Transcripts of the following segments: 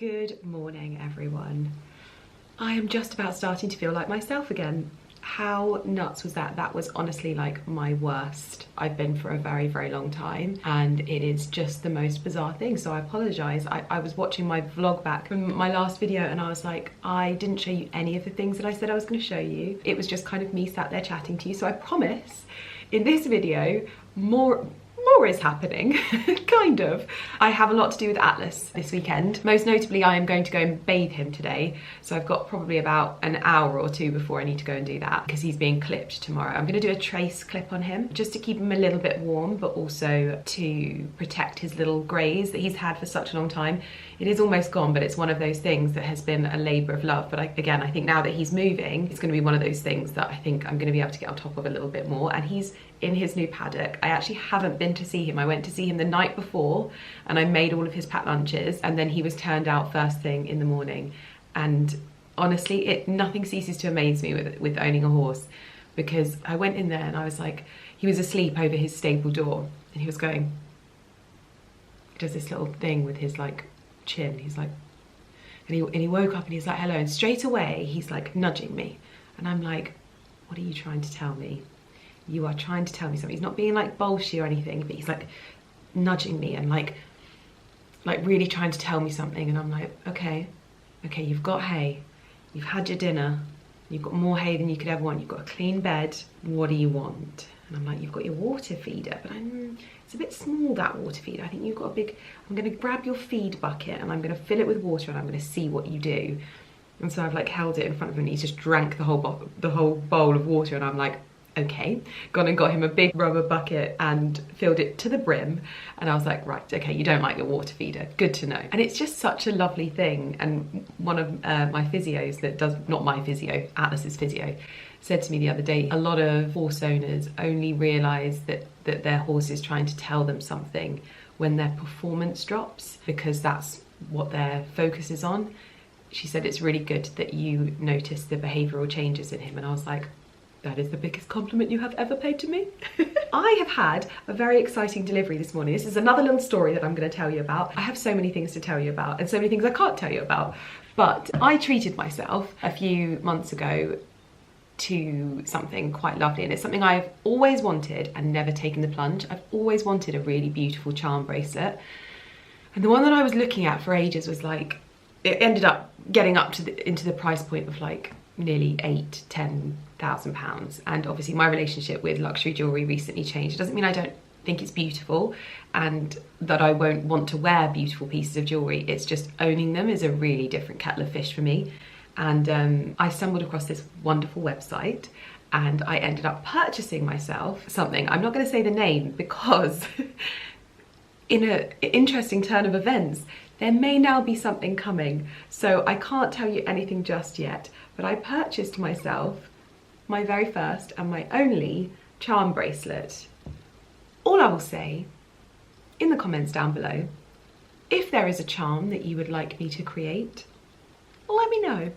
Good morning, everyone. I am just about starting to feel like myself again. How nuts was that? That was honestly like my worst I've been for a very, very long time, and it is just the most bizarre thing, so I apologise. I was watching my vlog back from my last video and I was like, I didn't show you any of the things that I said I was going to show you. It was just kind of me sat there chatting to you, so I promise in this video more is happening, kind of. I have a lot to do with Atlas this weekend. Most notably, I am going to go and bathe him today. So I've got probably about an hour or two before I need to go and do that because he's being clipped tomorrow. I'm going to do a trace clip on him just to keep him a little bit warm, but also to protect his little greys that he's had for such a long time. It is almost gone, but it's one of those things that has been a labour of love. But again, I think now that he's moving, it's going to be one of those things that I think I'm going to be able to get on top of a little bit more. And he's in his new paddock. I actually haven't been to see him. I went to see him the night before and I made all of his packed lunches, and then he was turned out first thing in the morning. And honestly, nothing ceases to amaze me with owning a horse, because I went in there and I was like, he was asleep over his stable door and he was going, he does this little thing with his like chin. He's like, and he woke up and he's like, hello, and straight away he's like nudging me, and I'm like, what are you trying to tell me? You are trying to tell me something. He's not being like bolshy or anything, but he's like nudging me and like really trying to tell me something. And I'm like, okay, you've got hay, you've had your dinner, you've got more hay than you could ever want, you've got a clean bed, what do you want? And I'm like, you've got your water feeder, but it's a bit small, that water feeder. I think you've got a big, I'm gonna grab your feed bucket and I'm gonna fill it with water and I'm gonna see what you do. And so I've like held it in front of him and he's just drank the whole bowl of water, and I'm like, okay, gone and got him a big rubber bucket and filled it to the brim. And I was like, right, okay, you don't like your water feeder, good to know. And it's just such a lovely thing. And one of my physios that does, not my physio, Atlas's physio, said to me the other day, a lot of horse owners only realise that their horse is trying to tell them something when their performance drops, because that's what their focus is on. She said it's really good that you notice the behavioural changes in him. And I was like, that is the biggest compliment you have ever paid to me. I have had a very exciting delivery this morning. This is another little story that I'm going to tell you about. I have so many things to tell you about and so many things I can't tell you about. But I treated myself a few months ago to something quite lovely, and it's something I've always wanted and never taken the plunge. I've always wanted a really beautiful charm bracelet. And the one that I was looking at for ages was like, it ended up getting up to into the price point of like nearly £10,000. And obviously my relationship with luxury jewellery recently changed. It doesn't mean I don't think it's beautiful and that I won't want to wear beautiful pieces of jewellery. It's just owning them is a really different kettle of fish for me. And I stumbled across this wonderful website and I ended up purchasing myself something. I'm not going to say the name because in an interesting turn of events, there may now be something coming. So I can't tell you anything just yet, but I purchased myself my very first and my only charm bracelet. All I will say in the comments down below, if there is a charm that you would like me to create, let me know.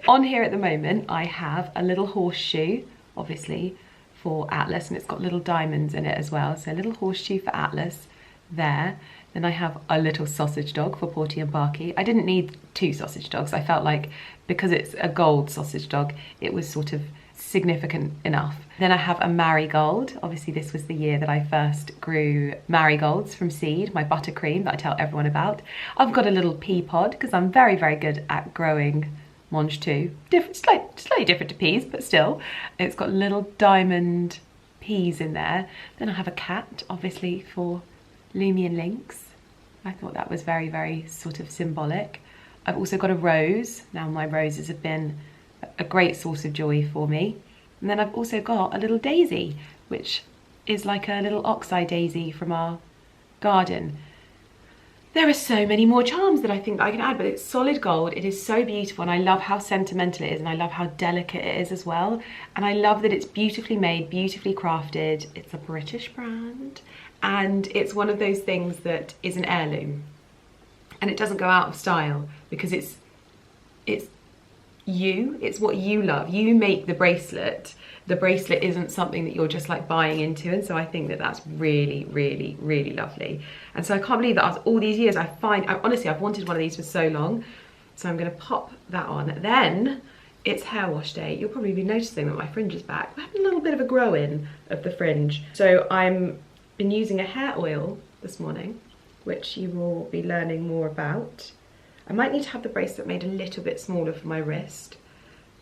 On here at the moment, I have a little horseshoe, obviously, for Atlas, and it's got little diamonds in it as well. So a little horseshoe for Atlas there. Then I have a little sausage dog for Porty and Barky. I didn't need two sausage dogs. I felt like because it's a gold sausage dog, it was sort of significant enough. Then I have a marigold. Obviously this was the year that I first grew marigolds from seed, my buttercream that I tell everyone about. I've got a little pea pod because I'm very, very good at growing mange too. Slightly different to peas, but still. It's got little diamond peas in there. Then I have a cat, obviously, for Lumi and Lynx. I thought that was very, very sort of symbolic. I've also got a rose. Now my roses have been a great source of joy for me. And then I've also got a little daisy, which is like a little oxeye daisy from our garden. There are so many more charms that I think I can add, but it's solid gold. It is so beautiful, and I love how sentimental it is, and I love how delicate it is as well. And I love that it's beautifully made, beautifully crafted. It's a British brand, and it's one of those things that is an heirloom, and it doesn't go out of style because it's what you love. You make the bracelet, the bracelet isn't something that you're just like buying into, and so I think that that's really, really, really lovely. And so I can't believe that after all these years honestly, I've wanted one of these for so long. So I'm going to pop that on. Then it's hair wash day. You'll probably be noticing that my fringe is back. We're having a little bit of a grow in of the fringe. So I'm been using a hair oil this morning, which you will be learning more about. I might need to have the bracelet made a little bit smaller for my wrist,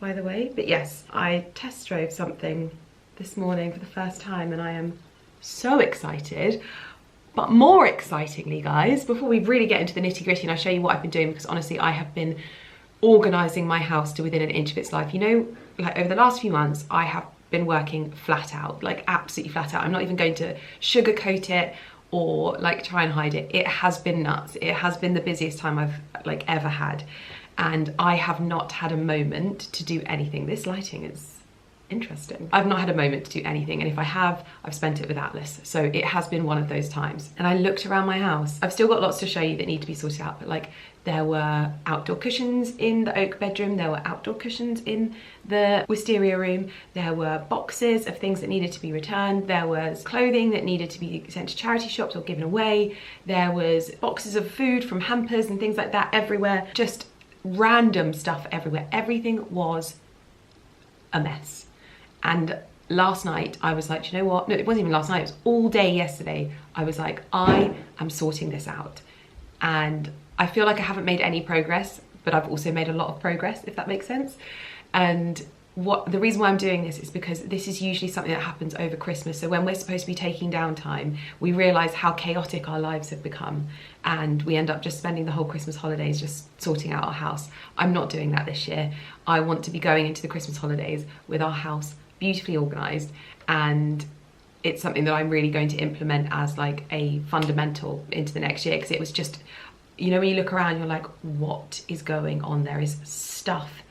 by the way. But yes, I test drove something this morning for the first time and I am so excited. But more excitingly, guys, before we really get into the nitty gritty and I show you what I've been doing, because honestly, I have been organising my house to within an inch of its life. You know, like over the last few months, I have been working flat out, like absolutely flat out. I'm not even going to sugarcoat it or like try and hide it. It has been nuts. It has been the busiest time I've like ever had. And I have not had a moment to do anything. This lighting is interesting. I've not had a moment to do anything, and if I have, I've spent it with Atlas. So it has been one of those times. And I looked around my house. I've still got lots to show you that need to be sorted out, but like there were outdoor cushions in the oak bedroom, there were outdoor cushions in the wisteria room, there were boxes of things that needed to be returned, there was clothing that needed to be sent to charity shops or given away, there was boxes of food from hampers and things like that everywhere, just random stuff everywhere. Everything was a mess. And last night I was like, you know what? No, it wasn't even last night, it was all day yesterday. I was like, I am sorting this out. And I feel like I haven't made any progress, but I've also made a lot of progress, if that makes sense. And the reason why I'm doing this is because this is usually something that happens over Christmas. So when we're supposed to be taking downtime, we realise how chaotic our lives have become. And we end up just spending the whole Christmas holidays just sorting out our house. I'm not doing that this year. I want to be going into the Christmas holidays with our house beautifully organised, and it's something that I'm really going to implement as like a fundamental into the next year, because it was just, you know, when you look around you're like, what is going on? There is stuff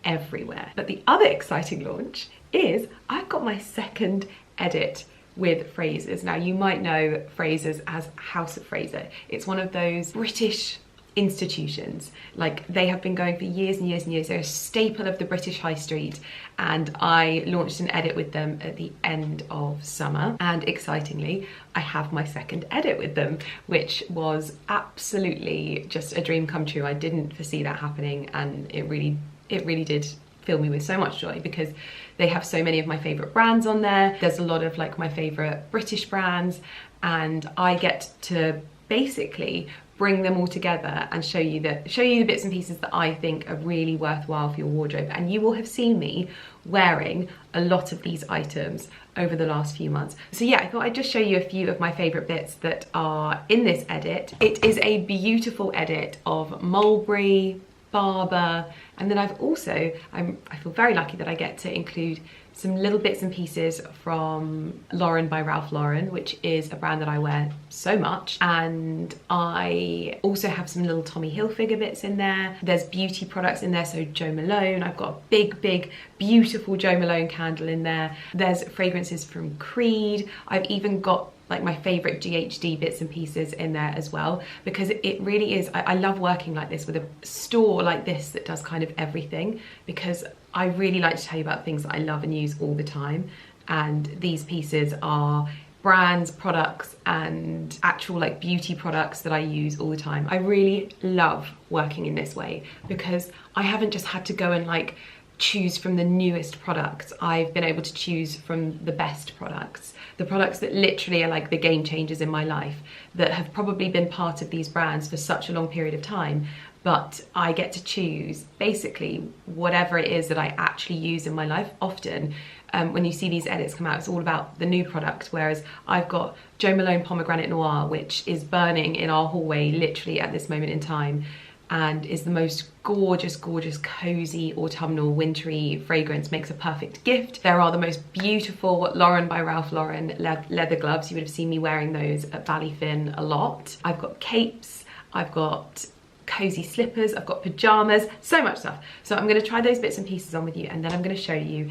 everywhere. But the other exciting launch is I've got my second edit with Frasers. Now you might know Frasers as House of Fraser. It's one of those British institutions. Like, they have been going for years and years and years. They're a staple of the British high street, and I launched an edit with them at the end of summer, and excitingly I have my second edit with them, which was absolutely just a dream come true. I didn't foresee that happening, and it really did fill me with so much joy, because they have so many of my favorite brands on there. There's a lot of like my favorite British brands, and I get to basically bring them all together and show you the bits and pieces that I think are really worthwhile for your wardrobe. And you will have seen me wearing a lot of these items over the last few months. So yeah, I thought I'd just show you a few of my favorite bits that are in this edit. It is a beautiful edit of mulberry, Barbour, and then I've also, I feel very lucky that I get to include some little bits and pieces from Lauren by Ralph Lauren, which is a brand that I wear so much. And I also have some little Tommy Hilfiger bits in there. There's beauty products in there, so Jo Malone. I've got a big, beautiful Jo Malone candle in there. There's fragrances from Creed. I've even got like my favorite GHD bits and pieces in there as well, because it really is, I love working like this with a store like this that does kind of everything, because I really like to tell you about things that I love and use all the time. And these pieces are brands, products, and actual like beauty products that I use all the time. I really love working in this way, because I haven't just had to go and like choose from the newest products. I've been able to choose from the best products, the products that literally are like the game changers in my life, that have probably been part of these brands for such a long period of time. But I get to choose basically whatever it is that I actually use in my life. Often when you see these edits come out, it's all about the new product, whereas I've got Jo Malone Pomegranate Noir, which is burning in our hallway literally at this moment in time, and is the most gorgeous, cozy, autumnal, wintry fragrance. Makes a perfect gift. There are the most beautiful Lauren by Ralph Lauren leather gloves. You would have seen me wearing those at Ballyfin a lot. I've got capes, I've got cozy slippers, I've got pajamas, so much stuff. So I'm going to try those bits and pieces on with you, and then I'm going to show you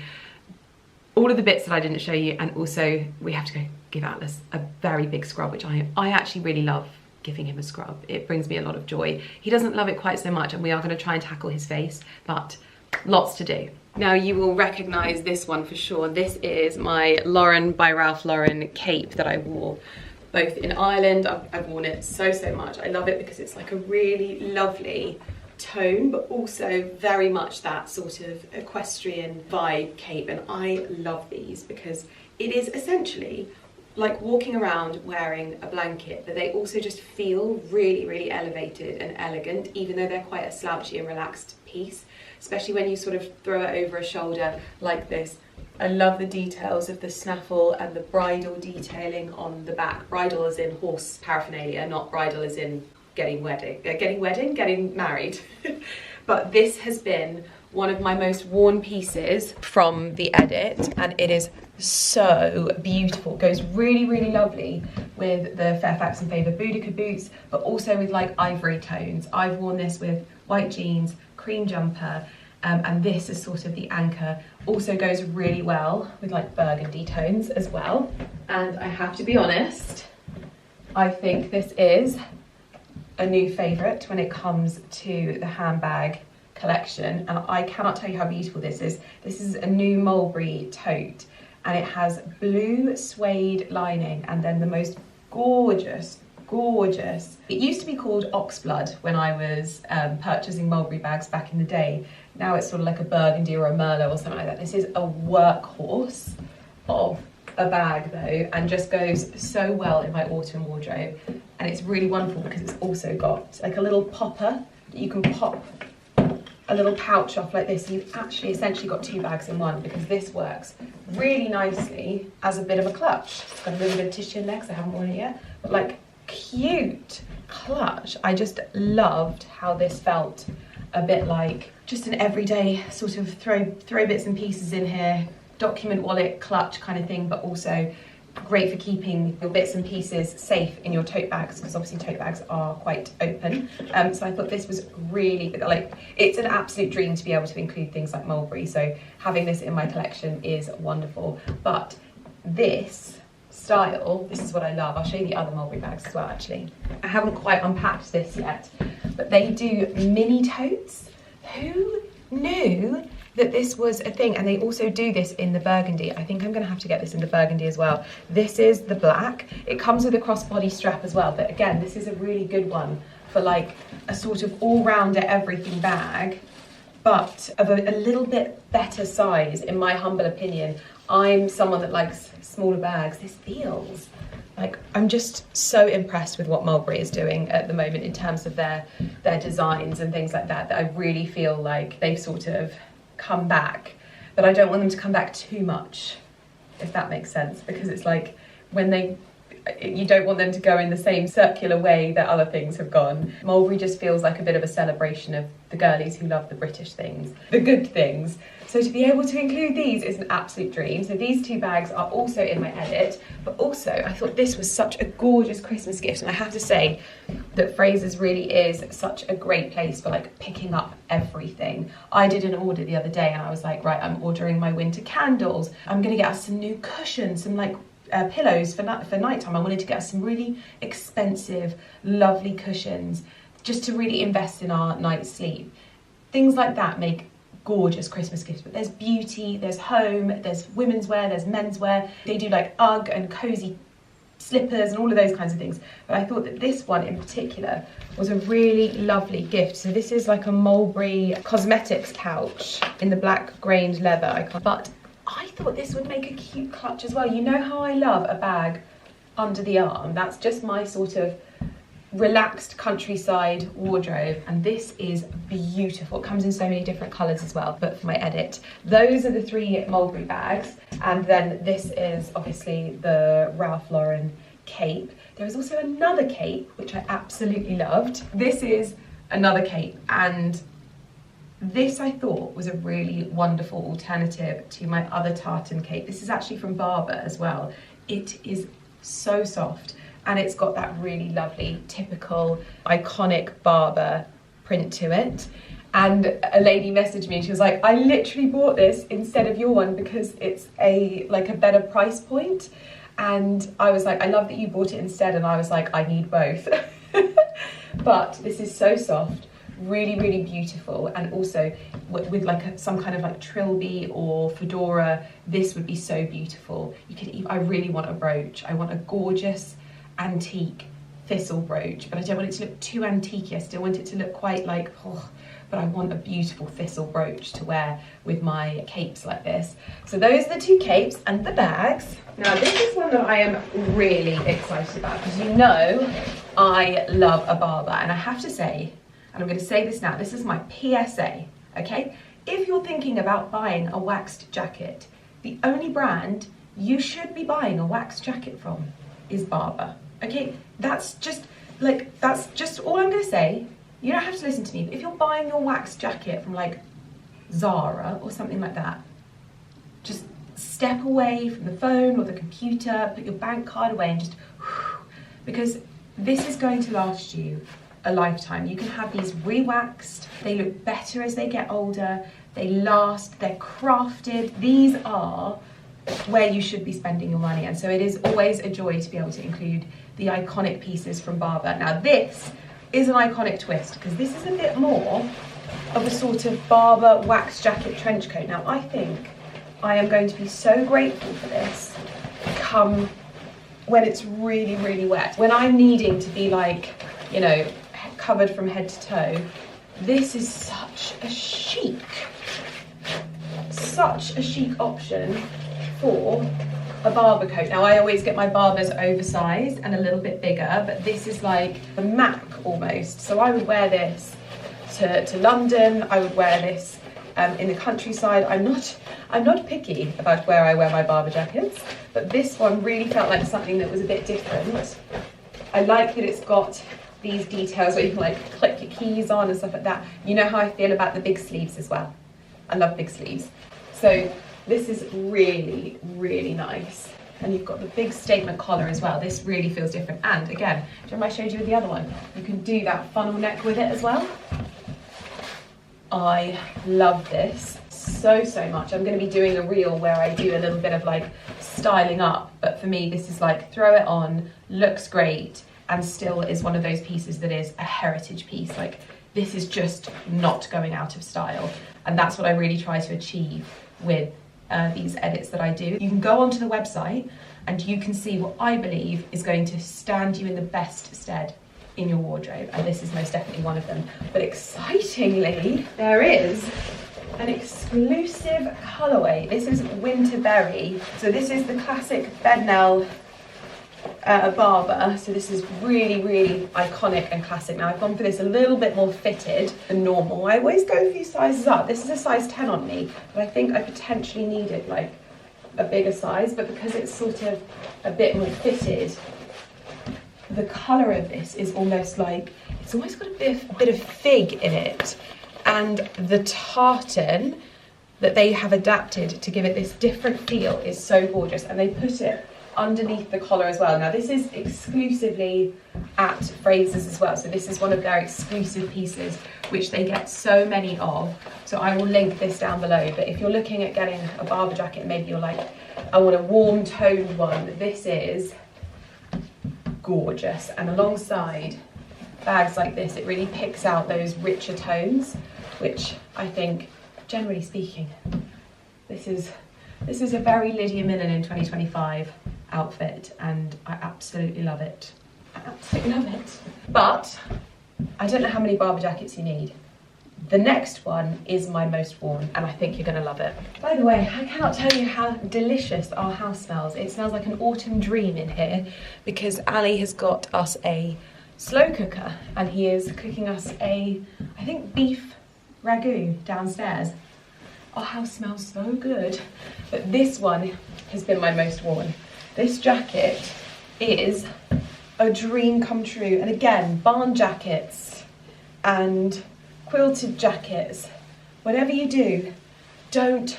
all of the bits that I didn't show you. And also we have to go give Atlas a very big scrub, which I actually really love giving him a scrub. It brings me a lot of joy. He doesn't love it quite so much, and we are going to try and tackle his face, but lots to do. Now you will recognise this one for sure. This is my Lauren by Ralph Lauren cape that I wore both in Ireland. I've worn it so much. I love it because it's like a really lovely tone, but also very much that sort of equestrian vibe cape, and I love these because it is essentially like walking around wearing a blanket, but they also just feel really elevated and elegant, even though they're quite a slouchy and relaxed piece, especially when you sort of throw it over a shoulder like this. I love the details of the snaffle and the bridle detailing on the back. Bridle as in horse paraphernalia, not bridal as in getting married. But this has been one of my most worn pieces from the edit, and it is so beautiful. It goes really lovely with the Fairfax and Favour Boudica boots, but also with like ivory tones. I've worn this with white jeans, cream jumper, and this is sort of the anchor. Also goes really well with like burgundy tones as well. And I have to be honest, I think this is a new favourite when it comes to the handbag collection, and I cannot tell you how beautiful this is. This is a new Mulberry tote, and it has blue suede lining and then the most gorgeous. It used to be called Oxblood when I was purchasing Mulberry bags back in the day. Now it's sort of like a burgundy or a Merlot or something like that. This is a workhorse of a bag though, and just goes so well in my autumn wardrobe. And it's really wonderful because it's also got like a little popper that you can pop a little pouch off like this. You've actually essentially got two bags in one, because this works really nicely as a bit of a clutch. It's got a little bit of tissue in there because I haven't worn it yet, but like cute clutch. I just loved how this felt a bit like just an everyday sort of throw bits and pieces in here, document wallet clutch kind of thing, but also great for keeping your bits and pieces safe in your tote bags, because obviously tote bags are quite open. So I thought this was really, like, it's an absolute dream to be able to include things like Mulberry, so having this in my collection is wonderful. But this style, this is what I love. I'll show you the other Mulberry bags as well actually. I haven't quite unpacked this yet, but they do mini totes. Who knew that this was a thing? And they also do this in the burgundy. I think I'm gonna have to get this in the burgundy as well. This is the black. It comes with a crossbody strap as well, but again, this is a really good one for like a sort of all-rounder everything bag, but of a little bit better size, in my humble opinion. I'm someone that likes smaller bags. This feels like, I'm just so impressed with what Mulberry is doing at the moment in terms of their designs and things like that, that I really feel like they've sort of come back, but I don't want them to come back too much, if that makes sense, because it's like when you don't want them to go in the same circular way that other things have gone. Mulberry just feels like a bit of a celebration of the girlies who love the British things, the good things. So to be able to include these is an absolute dream. So these two bags are also in my edit, but also I thought this was such a gorgeous Christmas gift, and I have to say that Frasers really is such a great place for like picking up everything. I did an order the other day and I was like, right, I'm ordering my winter candles. I'm gonna get us some new cushions, some like pillows for nighttime. I wanted to get us some really expensive, lovely cushions just to really invest in our night's sleep. Things like that make gorgeous Christmas gifts, but there's beauty, there's home, there's women's wear, there's men's wear. They do like UGG and cozy slippers and all of those kinds of things. But I thought that this one in particular was a really lovely gift. So this is like a Mulberry cosmetics pouch in the black grained leather. But I thought this would make a cute clutch as well. You know how I love a bag under the arm? That's just my sort of relaxed countryside wardrobe, and this is beautiful. It comes in so many different colours as well, but for my edit. Those are the three Mulberry bags, and then this is obviously the Ralph Lauren cape. There is also another cape, which I absolutely loved. This is another cape, and this I thought was a really wonderful alternative to my other tartan cape. This is actually from Barbour as well. It is so soft, and it's got that really lovely, typical, iconic Barbour print to it. And a lady messaged me and she was like, I literally bought this instead of your one because it's a better price point. And I was like, I love that you bought it instead. And I was like, I need both. But this is so soft, really, really beautiful. And also with like some kind of like trilby or fedora, this would be so beautiful. You could even, I really want a brooch. I want a gorgeous antique thistle brooch, but I don't want it to look too antique. I still want it to look quite like, oh, but I want a beautiful thistle brooch to wear with my capes like this. So those are the 2 capes and the bags. Now this is one that I am really excited about, because you know I love a Barbour, and I have to say, and I'm going to say this now, this is my PSA, okay? If you're thinking about buying a waxed jacket, the only brand you should be buying a waxed jacket from is Barbour, okay? That's just all I'm going to say. You don't have to listen to me, but if you're buying your waxed jacket from like Zara or something like that, just step away from the phone or the computer, put your bank card away and just, because this is going to last you a lifetime. You can have these re-waxed, they look better as they get older, they last, they're crafted. These are where you should be spending your money, and so it is always a joy to be able to include the iconic pieces from Barbour. Now this is an iconic twist, because this is a bit more of a sort of Barbour wax jacket trench coat. Now I think I am going to be so grateful for this come when it's really, really wet. When I'm needing to be like, you know, covered from head to toe, this is such a chic option for a Barbour coat. Now I always get my Barbours oversized and a little bit bigger, but this is like a Mac almost. So I would wear this to London, I would wear this in the countryside. I'm not picky about where I wear my Barbour jackets, but this one really felt like something that was a bit different. I like that it's got these details where you can like click your keys on and stuff like that. You know how I feel about the big sleeves as well. I love big sleeves. So this is really, really nice. And you've got the big statement collar as well. This really feels different. And again, do you remember I showed you with the other one? You can do that funnel neck with it as well. I love this so much. I'm going to be doing a reel where I do a little bit of like styling up, but for me this is like throw it on, looks great, and still is one of those pieces that is a heritage piece. Like this is just not going out of style, and that's what I really try to achieve with these edits that I do. You can go onto the website and you can see what I believe is going to stand you in the best stead in your wardrobe, and this is most definitely one of them. But excitingly, there is an exclusive colorway. This is Winter Berry. So this is the classic Bednell Barbour. So this is really, really iconic and classic. Now I've gone for this a little bit more fitted than normal. I always go a few sizes up. This is a size 10 on me, but I think I potentially needed like a bigger size, but because it's sort of a bit more fitted, the colour of this is almost like, it's almost got a bit of fig in it, and the tartan that they have adapted to give it this different feel is so gorgeous, and they put it underneath the collar as well. Now this is exclusively at Frasers as well, so this is one of their exclusive pieces which they get so many of, so I will link this down below. But if you're looking at getting a Barbour jacket and maybe you're like, I want a warm toned one, this is gorgeous. And alongside bags like this, it really picks out those richer tones, which I think, generally speaking, this is a very Lydia Millen in 2025 outfit, and I absolutely love it. I absolutely love it. But I don't know how many Barbour jackets you need. The next one is my most worn, and I think you're going to love it. By the way, I cannot tell you how delicious our house smells. It smells like an autumn dream in here, because Ali has got us a slow cooker, and he is cooking us a, I think, beef ragu downstairs. Our house smells so good. But this one has been my most worn. This jacket is a dream come true. And again, barn jackets and quilted jackets, whatever you do, don't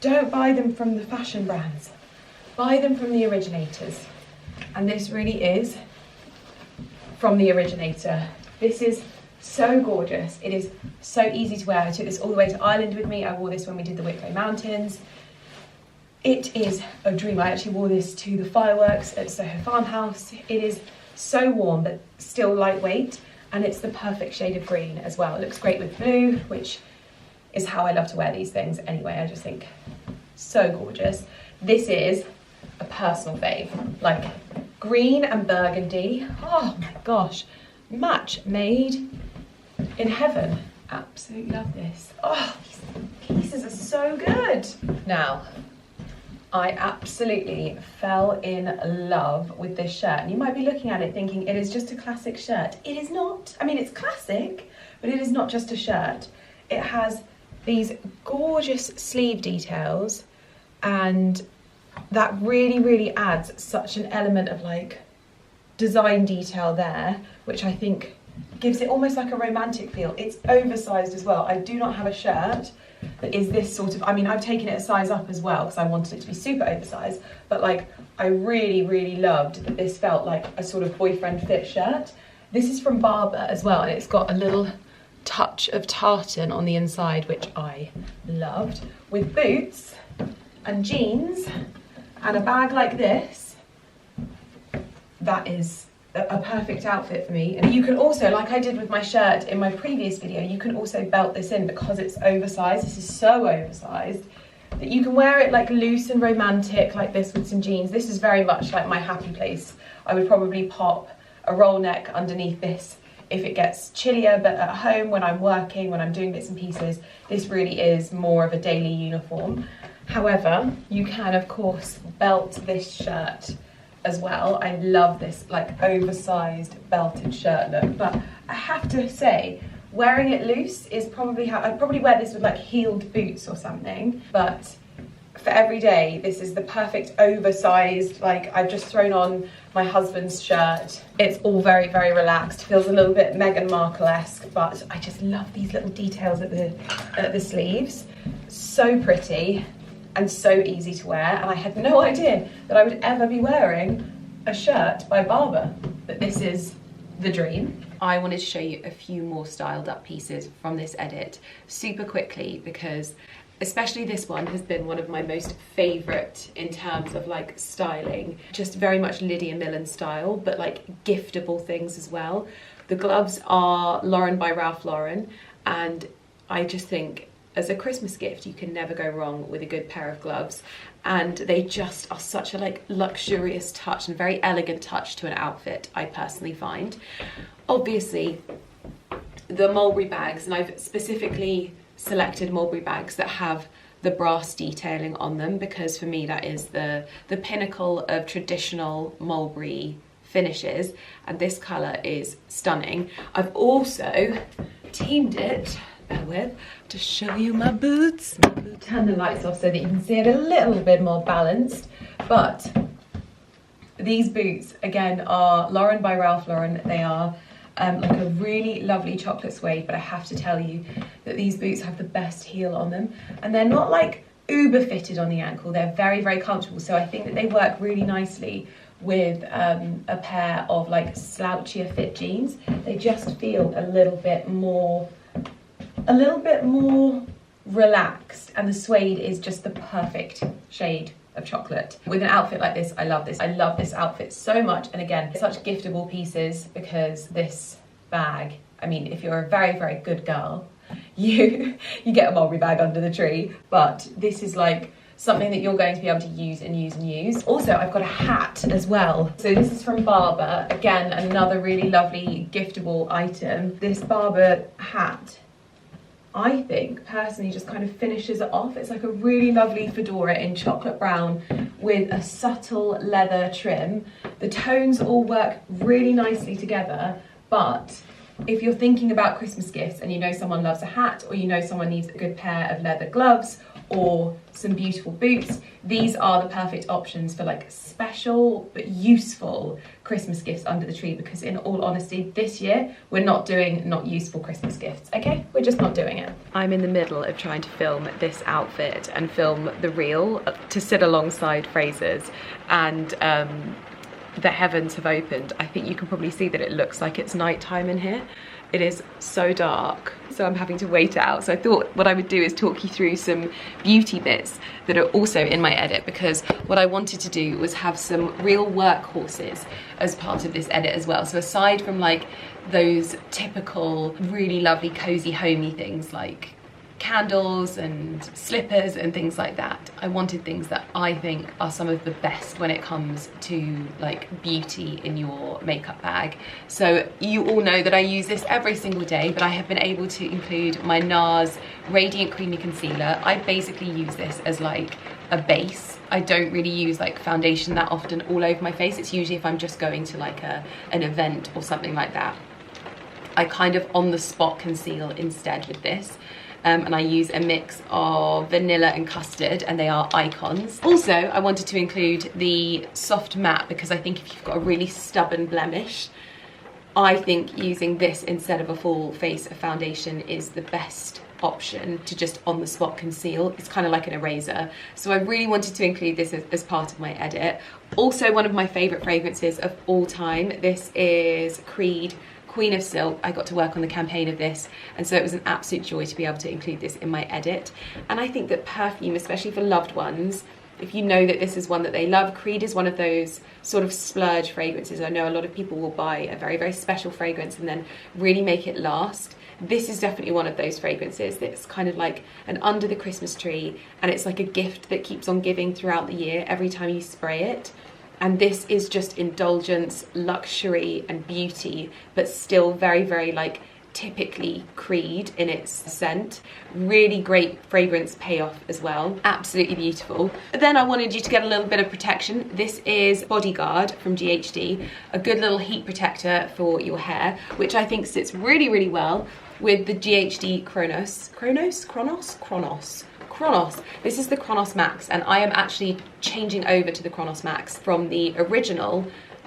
buy them from the fashion brands. Buy them from the originators. And this really is from the originator. This is so gorgeous. It is so easy to wear. I took this all the way to Ireland with me. I wore this when we did the Wicklow Mountains. It is a dream. I actually wore this to the fireworks at Soho Farmhouse. It is so warm but still lightweight, and it's the perfect shade of green as well. It looks great with blue, which is how I love to wear these things anyway. I just think so gorgeous. This is a personal fave, like green and burgundy. Oh my gosh, match made in heaven. Absolutely love this. Oh, these pieces are so good. Now, I absolutely fell in love with this shirt. And you might be looking at it thinking it is just a classic shirt. It is not. I mean, it's classic, but it is not just a shirt. It has these gorgeous sleeve details, and that really, really adds such an element of like design detail there, which I think gives it almost like a romantic feel. It's oversized as well. I do not have a shirt that is this sort of, I mean, I've taken it a size up as well because I wanted it to be super oversized, but like I really, really loved that this felt like a sort of boyfriend fit shirt. This is from Barbour as well, and it's got a little touch of tartan on the inside, which I loved, with boots and jeans and a bag like this. That is a perfect outfit for me. And you can also, like I did with my shirt in my previous video, you can also belt this in because it's oversized. This is so oversized that you can wear it like loose and romantic like this with some jeans. This is very much like my happy place. I would probably pop a roll neck underneath this if it gets chillier, but at home when I'm working, when I'm doing bits and pieces, this really is more of a daily uniform. However, you can of course belt this shirt as well. I love this like oversized belted shirt look, but I have to say, wearing it loose is probably how I'd probably wear this with like heeled boots or something, but for every day, this is the perfect oversized, like I've just thrown on my husband's shirt. It's all very, very relaxed, feels a little bit Meghan Markle-esque, but I just love these little details at the sleeves. So pretty and so easy to wear, and I had no idea that I would ever be wearing a shirt by Barbour, but this is the dream. I wanted to show you a few more styled up pieces from this edit super quickly, because especially this one has been one of my most favourite in terms of like styling. Just very much Lydia Millen style, but like giftable things as well. The gloves are Lauren by Ralph Lauren, and I just think as a Christmas gift you can never go wrong with a good pair of gloves, and they just are such a like luxurious touch and very elegant touch to an outfit, I personally find. Obviously the mulberry bags, and I've specifically selected mulberry bags that have the brass detailing on them because for me that is the pinnacle of traditional mulberry finishes, and this colour is stunning. I've also teamed it, bear with, to show you my boots. Turn the lights off so that you can see it a little bit more balanced, but these boots again are Lauren by Ralph Lauren. They are like a really lovely chocolate suede, but I have to tell you that these boots have the best heel on them, and they're not like uber fitted on the ankle. They're very, very comfortable, so I think that they work really nicely with a pair of like slouchier fit jeans. They just feel a little bit more relaxed, and the suede is just the perfect shade of chocolate. With an outfit like this, I love this. I love this outfit so much, and again, such giftable pieces because this bag, I mean, if you're a very, very good girl, you get a mulberry bag under the tree, but this is like something that you're going to be able to use and use and use. Also, I've got a hat as well. So this is from Barbour. Again, another really lovely giftable item. This Barbour hat, I think personally just kind of finishes it off. It's like a really lovely fedora in chocolate brown with a subtle leather trim. The tones all work really nicely together, but if you're thinking about Christmas gifts and you know someone loves a hat, or you know someone needs a good pair of leather gloves or some beautiful boots, these are the perfect options for like special but useful Christmas gifts under the tree, because in all honesty, this year we're not doing not useful Christmas gifts, okay? We're just not doing it. I'm in the middle of trying to film this outfit and film the reel to sit alongside Frasers, and the heavens have opened. I think you can probably see that it looks like it's nighttime in here. It is so dark, so I'm having to wait it out. So I thought what I would do is talk you through some beauty bits that are also in my edit, because what I wanted to do was have some real workhorses as part of this edit as well. So aside from like those typical really lovely cozy homey things like candles and slippers and things like that. I wanted things that I think are some of the best when it comes to like beauty in your makeup bag. So you all know that I use this every single day, but I have been able to include my NARS Radiant Creamy Concealer. I basically use this as like a base. I don't really use like foundation that often all over my face. It's usually if I'm just going to like an event or something like that. I kind of on the spot conceal instead with this. And I use a mix of vanilla and custard, and they are icons. Also, I wanted to include the soft matte because I think if you've got a really stubborn blemish, I think using this instead of a full face of foundation is the best option to just on the spot conceal. It's kind of like an eraser. So I really wanted to include this as part of my edit. Also, one of my favorite fragrances of all time, this is Creed Queen of Silk. I got to work on the campaign of this, and so it was an absolute joy to be able to include this in my edit. And I think that perfume, especially for loved ones, if you know that this is one that they love, Creed is one of those sort of splurge fragrances. I know a lot of people will buy a very, very special fragrance and then really make it last. This is definitely one of those fragrances that's kind of like an under the Christmas tree, and it's like a gift that keeps on giving throughout the year every time you spray it. And this is just indulgence, luxury and beauty, but still very, very like typically Creed in its scent. Really great fragrance payoff as well. Absolutely beautiful. But then I wanted you to get a little bit of protection. This is Bodyguard from GHD, a good little heat protector for your hair, which I think sits really, really well with the GHD Chronos. This is the Chronos Max, and I am actually changing over to the Chronos Max from the original.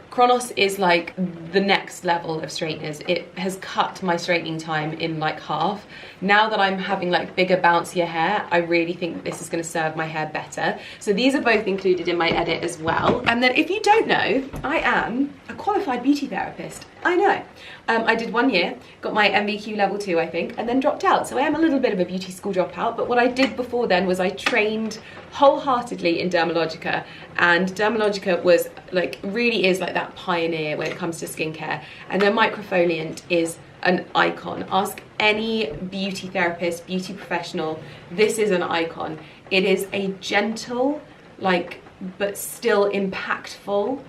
Chronos is like the next level of straighteners. It has cut my straightening time in like half. Now that I'm having like bigger, bouncier hair, I really think that this is going to serve my hair better. So these are both included in my edit as well. And then if you don't know, I am a qualified beauty therapist. I know. I did 1 year, got my MVQ level 2, I think, and then dropped out. So I am a little bit of a beauty school dropout, but what I did before then was I trained wholeheartedly in Dermalogica, and Dermalogica was like, really is like that pioneer when it comes to skincare. And their microfoliant is an icon. Ask any beauty therapist, beauty professional, this is an icon. It is a gentle, like, but still impactful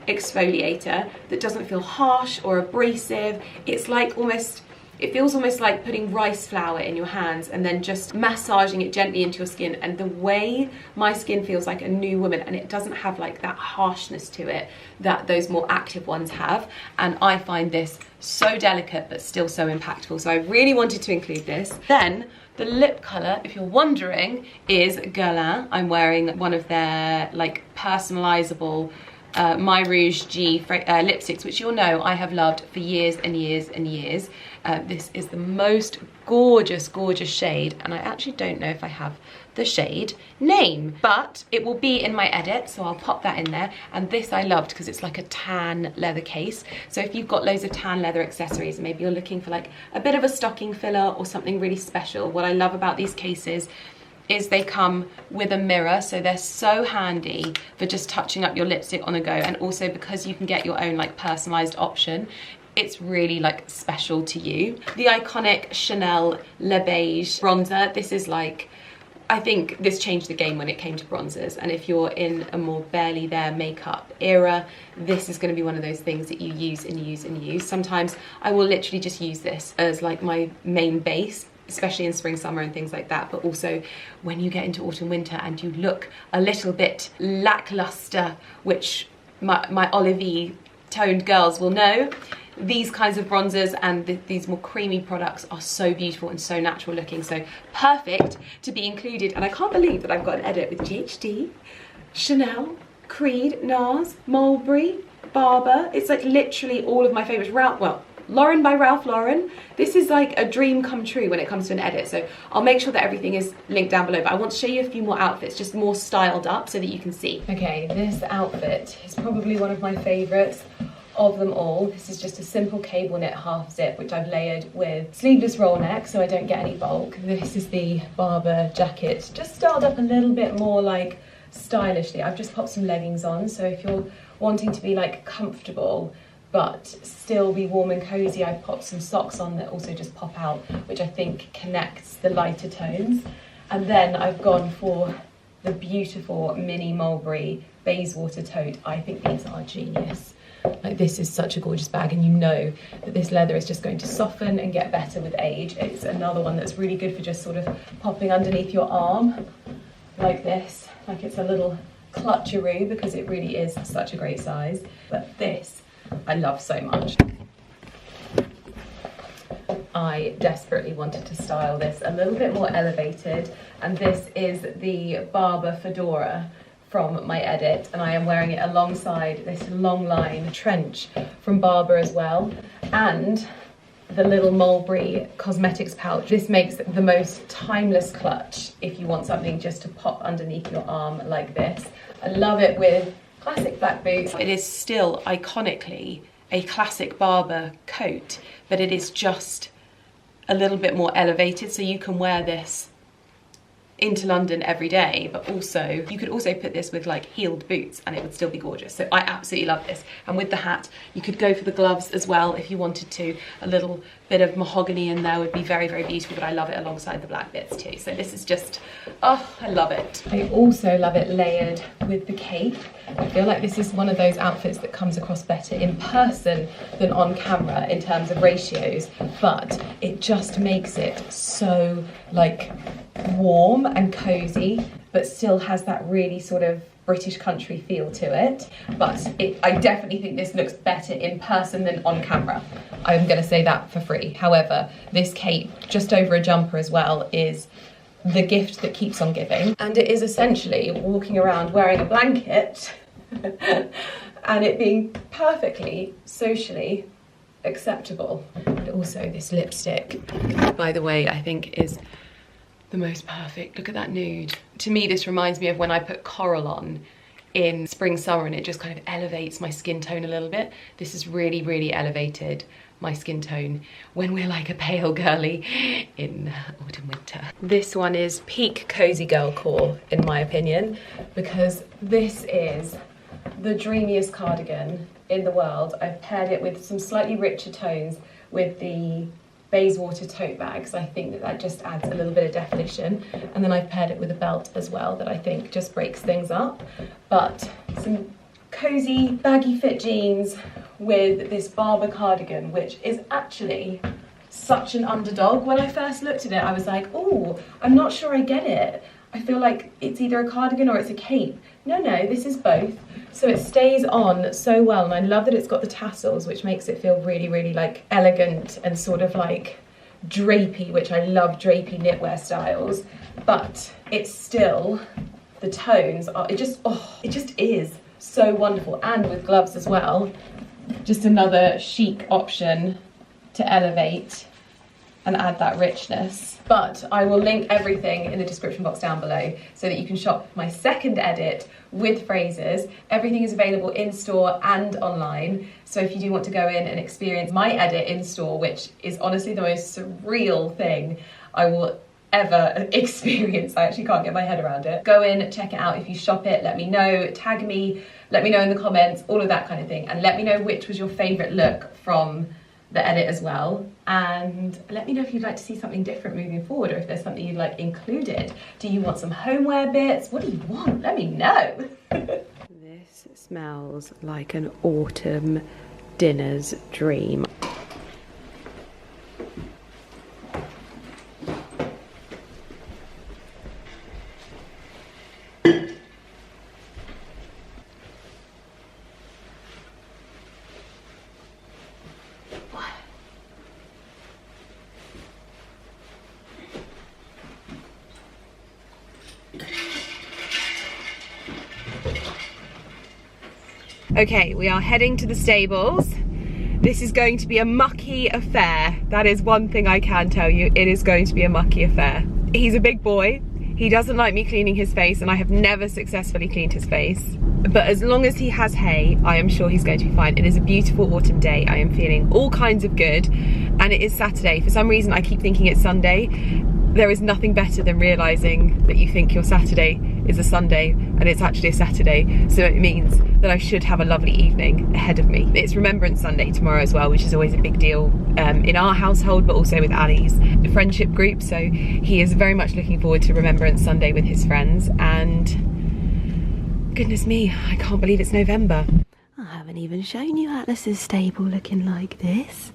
exfoliator that doesn't feel harsh or abrasive. It's like almost, it feels almost like putting rice flour in your hands and then just massaging it gently into your skin, and the way my skin feels like a new woman, and it doesn't have like that harshness to it that those more active ones have. And I find this so delicate but still so impactful, so I really wanted to include this. Then the lip colour, if you're wondering, is Guerlain. I'm wearing one of their like personalisable My Rouge G lipsticks, which you'll know I have loved for years and years and years. This is the most gorgeous, gorgeous shade, and I actually don't know if I have the shade name, but it will be in my edit, so I'll pop that in there. And this I loved because it's like a tan leather case. So if you've got loads of tan leather accessories, maybe you're looking for like a bit of a stocking filler or something really special, what I love about these cases is they come with a mirror, so they're so handy for just touching up your lipstick on the go, and also because you can get your own like personalized option, it's really like special to you. The iconic Chanel Le Beige bronzer, this is like, I think this changed the game when it came to bronzers, and if you're in a more barely there makeup era, this is going to be one of those things that you use and use and use. Sometimes I will literally just use this as like my main base, especially in spring, summer and things like that, but also when you get into autumn, winter and you look a little bit lackluster, which my olivey toned girls will know, these kinds of bronzers and these more creamy products are so beautiful and so natural looking, so perfect to be included. And I can't believe that I've got an edit with GHD, Chanel, Creed, NARS, Mulberry, Barbour. It's like literally all of my favourites. Well, Lauren by Ralph Lauren. This is like a dream come true when it comes to an edit, so I'll make sure that everything is linked down below, but I want to show you a few more outfits, just more styled up so that you can see. Okay, this outfit is probably one of my favourites of them all. This is just a simple cable knit half zip, which I've layered with sleeveless roll neck so I don't get any bulk. This is the Barbour jacket, just styled up a little bit more like stylishly. I've just popped some leggings on, so if you're wanting to be like comfortable but still be warm and cozy. I've popped some socks on that also just pop out, which I think connects the lighter tones. And then I've gone for the beautiful mini mulberry Bayswater tote. I think these are genius. Like, this is such a gorgeous bag, and you know that this leather is just going to soften and get better with age. It's another one that's really good for just sort of popping underneath your arm like this, like it's a little clutcheroo, because it really is such a great size. But this I love so much. I desperately wanted to style this a little bit more elevated, and this is the Barbour fedora from my edit, and I am wearing it alongside this long line trench from Barbour as well, and the little mulberry cosmetics pouch. This makes the most timeless clutch if you want something just to pop underneath your arm like this. I love it with classic black boots. It is still iconically a classic Barbour coat, but it is just a little bit more elevated, so you can wear this into London every day, but also you could also put this with like heeled boots and it would still be gorgeous. So I absolutely love this. And with the hat, you could go for the gloves as well if you wanted to. A little bit of mahogany in there would be very, very beautiful, but I love it alongside the black bits too. So this is just, oh, I love it. I also love it layered with the cape. I feel like this is one of those outfits that comes across better in person than on camera in terms of ratios, but it just makes it so like warm and cozy, but still has that really sort of British country feel to it. But I definitely think this looks better in person than on camera. I'm going to say that for free. However, this cape, just over a jumper as well, is the gift that keeps on giving. And it is essentially walking around wearing a blanket and it being perfectly socially acceptable. And also this lipstick, by the way, I think is the most perfect. Look at that nude. To me, this reminds me of when I put coral on in spring, summer, and it just kind of elevates my skin tone a little bit. This has really, really elevated my skin tone when we're like a pale girly in autumn, winter. This one is peak cozy girl core, in my opinion, because this is the dreamiest cardigan in the world. I've paired it with some slightly richer tones with the Bayswater tote bag, because I think that that just adds a little bit of definition, and then I've paired it with a belt as well that I think just breaks things up. But some cozy baggy fit jeans with this Barbour cardigan, which is actually such an underdog. When I first looked at it, I was like, oh, I'm not sure I get it. I feel like it's either a cardigan or it's a cape. No, this is both. So it stays on so well, and I love that it's got the tassels, which makes it feel really, really like elegant and sort of like drapey, which I love drapey knitwear styles. But it's still, the tones are, it just is so wonderful. And with gloves as well, just another chic option to elevate and add that richness. But I will link everything in the description box down below so that you can shop my second edit with Frasers. Everything is available in store and online. So if you do want to go in and experience my edit in store, which is honestly the most surreal thing I will ever experience, I actually can't get my head around it. Go in, check it out. If you shop it, let me know, tag me, let me know in the comments, all of that kind of thing. And let me know which was your favorite look from the edit as well, and let me know if you'd like to see something different moving forward, or if there's something you'd like included. Do you want some homeware bits? What do you want? Let me know. This smells like an autumn dinner's dream. Okay, we are heading to the stables. This is going to be a mucky affair. That is one thing I can tell you. It is going to be a mucky affair. He's a big boy. He doesn't like me cleaning his face, and I have never successfully cleaned his face. But as long as he has hay, I am sure he's going to be fine. It is a beautiful autumn day. I am feeling all kinds of good, and it is Saturday. For some reason, I keep thinking it's Sunday. There is nothing better than realising that you think your Saturday is a Sunday and it's actually a Saturday, so it means that I should have a lovely evening ahead of me. It's Remembrance Sunday tomorrow as well, which is always a big deal in our household, but also with Ali's friendship group, so he is very much looking forward to Remembrance Sunday with his friends, and goodness me, I can't believe it's November. I haven't even shown you Atlas's stable looking like this.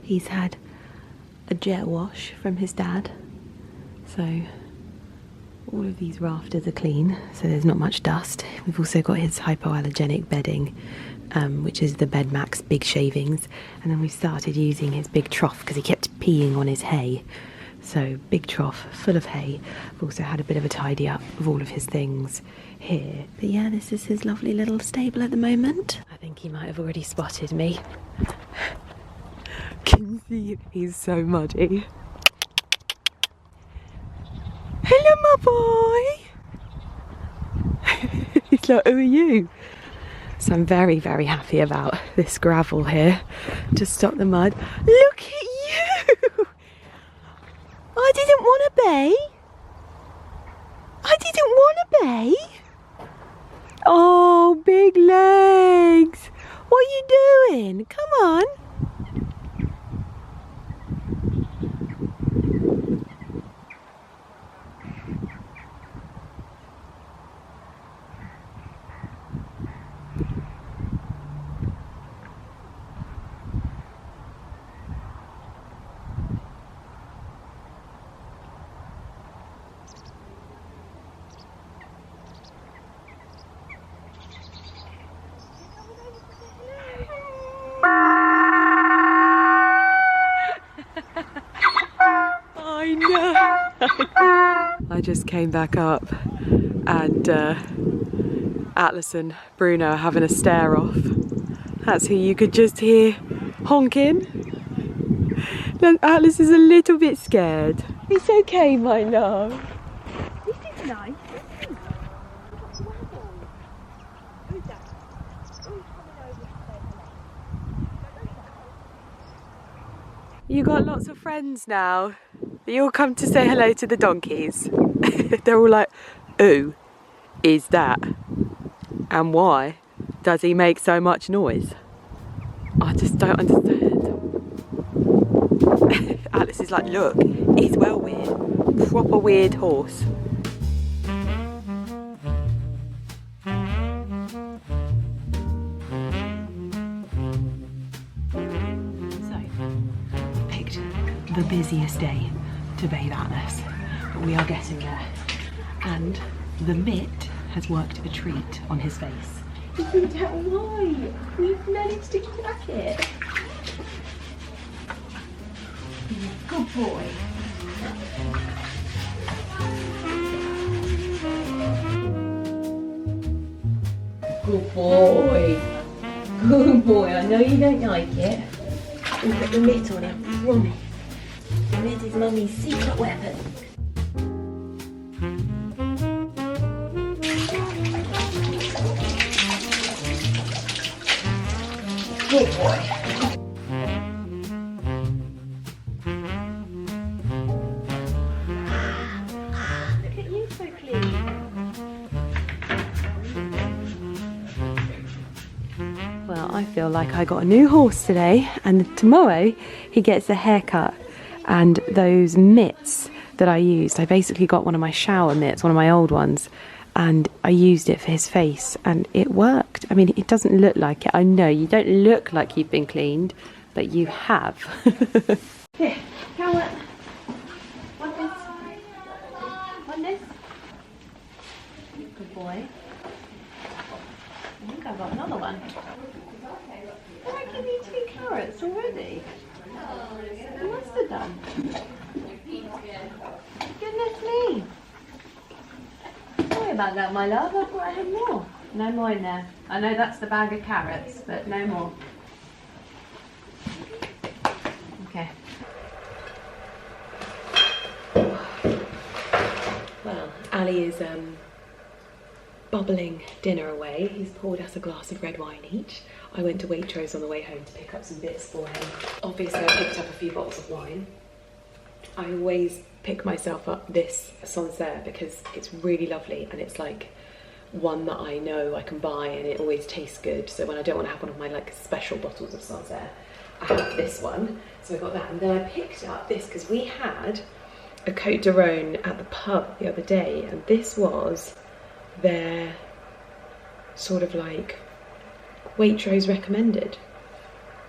He's had a jet wash from his dad, so all of these rafters are clean, so there's not much dust. We've also got his hypoallergenic bedding, which is the Bedmax big shavings, and then we started using his big trough because he kept peeing on his hay. So big trough full of hay. I've also had a bit of a tidy up of all of his things here. But yeah, this is his lovely little stable at the moment. I think he might have already spotted me. Can you see? He's so muddy. Hello, my boy. He's like, who are you? So I'm very, very happy about this gravel here to stop the mud. Look at you! I didn't want to bay. I didn't want to bay. Oh, big legs. What are you doing? Come on. I know. I just came back up and Atlas and Bruno are having a stare off. That's who you could just hear honking. And Atlas is a little bit scared. It's okay, my love. This is nice. You got lots of friends now. They all come to say hello to the donkeys. They're all like, who is that? And why does he make so much noise? I just don't understand. Alice is like, look, he's well weird. Proper weird horse. The busiest day to bathe Atlas, but we are getting there, and the mitt has worked a treat on his face. Isn't that why we've managed to crack it? Good boy. Good boy. Good boy. I know you don't like it. We'll put the mitt on him. Promise. This is Mummy's secret weapon. Good boy. Look at you, so clean. Well, I feel like I got a new horse today, and tomorrow he gets a haircut. And those mitts that I used, I basically got one of my shower mitts, one of my old ones, and I used it for his face and it worked. I mean, it doesn't look like it. I know you don't look like you've been cleaned, but you have. Here, come on. Want this? Want this? Good boy. I think I've got another one. Did I give you 2 carrots already? I must have done. Goodness me. Sorry about that, my love. I thought I had more. No more in there. I know that's the bag of carrots, but no more. Okay. Well, Ali is bubbling dinner away. He's poured us a glass of red wine each. I went to Waitrose on the way home to pick up some bits for him. Obviously I picked up a few bottles of wine. I always pick myself up this Sancerre because it's really lovely, and it's like one that I know I can buy and it always tastes good. So when I don't want to have one of my like special bottles of Sancerre, I have this one. So I got that, and then I picked up this because we had a Côte de Rhône at the pub the other day, and this was their sort of like Waitrose recommended,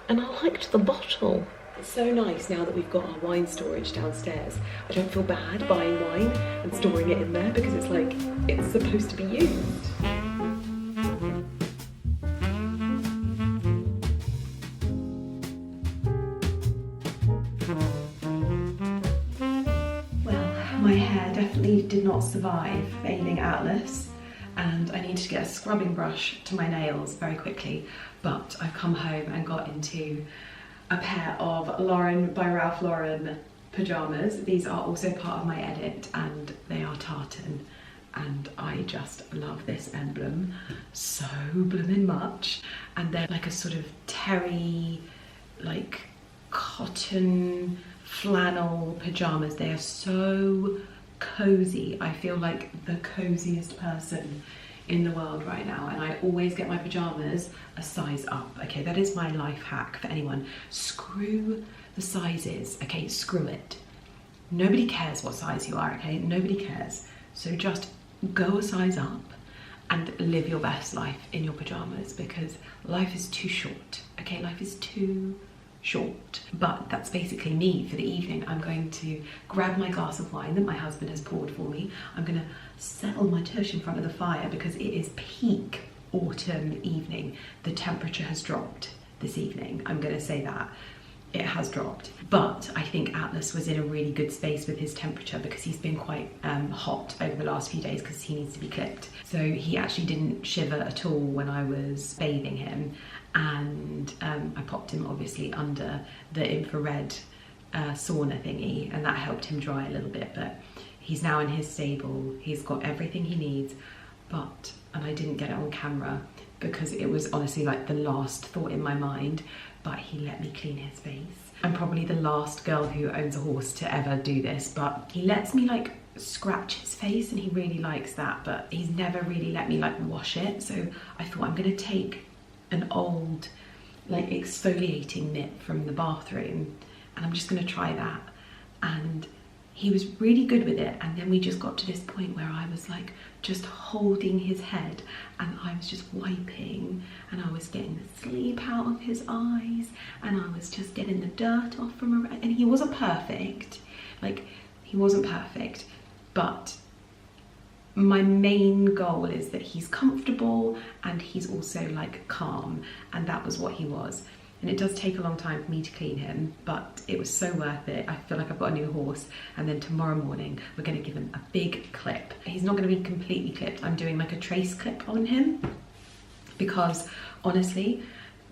and I liked the bottle. It's so nice now that we've got our wine storage downstairs. I don't feel bad buying wine and storing it in there because it's like it's supposed to be used. My hair definitely did not survive bathing Atlas, and I needed to get a scrubbing brush to my nails very quickly, but I've come home and got into a pair of Lauren by Ralph Lauren pyjamas. These are also part of my edit, and they are tartan, and I just love this emblem so bloomin' much. And they're like a sort of terry, like cotton flannel pyjamas. They are so cozy. I feel like the coziest person in the world right now, and I always get my pyjamas a size up. Okay, that is my life hack for anyone. Screw the sizes, okay, screw it. Nobody cares what size you are, okay, nobody cares. So just go a size up and live your best life in your pyjamas, because life is too short, okay, life is too short. But that's basically me for the evening. I'm going to grab my glass of wine that my husband has poured for me. I'm gonna settle my tush in front of the fire because it is peak autumn evening. The temperature has dropped this evening. I'm gonna say that. It has dropped. But I think Atlas was in a really good space with his temperature because he's been quite hot over the last few days because he needs to be clipped. So he actually didn't shiver at all when I was bathing him. And I popped him obviously under the infrared sauna thingy, and that helped him dry a little bit. But he's now in his stable, he's got everything he needs. But, and I didn't get it on camera because it was honestly like the last thought in my mind, but he let me clean his face. I'm probably the last girl who owns a horse to ever do this, but he lets me like scratch his face, and he really likes that, but he's never really let me like wash it. So I thought I'm gonna take an old like exfoliating mitt from the bathroom, and I'm just gonna try that. And he was really good with it, and then we just got to this point where I was like just holding his head, and I was just wiping, and I was getting the sleep out of his eyes, and I was just getting the dirt off from around. And he wasn't perfect, like he wasn't perfect, but my main goal is that he's comfortable and he's also like calm, and that was what he was. And it does take a long time for me to clean him, but it was so worth it. I feel like I've got a new horse, and then tomorrow morning we're gonna give him a big clip. He's not gonna be completely clipped. I'm doing like a trace clip on him because honestly,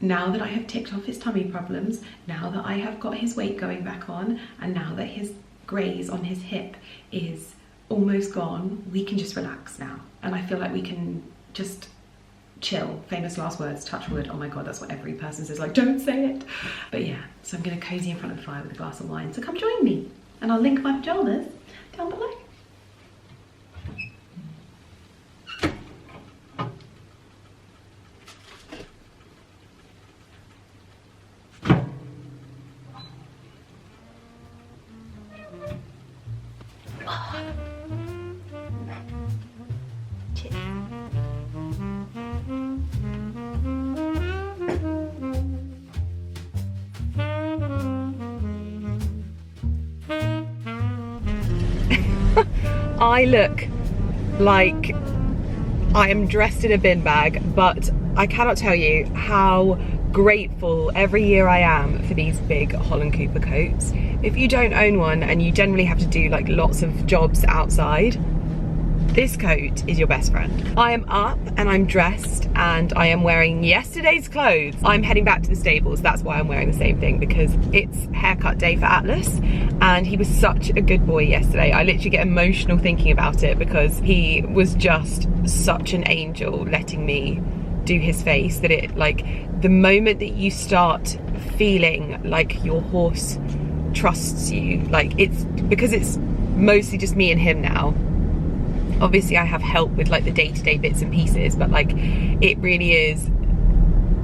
now that I have ticked off his tummy problems, now that I have got his weight going back on, and now that his graze on his hip is almost gone, we can just relax now. And I feel like we can just chill. Famous last words, touch wood. Oh my god, that's what every person says, like don't say it. But yeah, so I'm gonna cozy in front of the fire with a glass of wine, so come join me, and I'll link my pajamas down below. I look like I am dressed in a bin bag, but I cannot tell you how grateful every year I am for these big Holland Cooper coats. If you don't own one and you generally have to do like lots of jobs outside, this coat is your best friend. I am up and I'm dressed and I am wearing yesterday's clothes. I'm heading back to the stables. That's why I'm wearing the same thing, because it's haircut day for Atlas and he was such a good boy yesterday. I literally get emotional thinking about it because he was just such an angel letting me do his face, that it like the moment that you start feeling like your horse trusts you, like it's because it's mostly just me and him now. Obviously I have help with like the day-to-day bits and pieces, but like it really is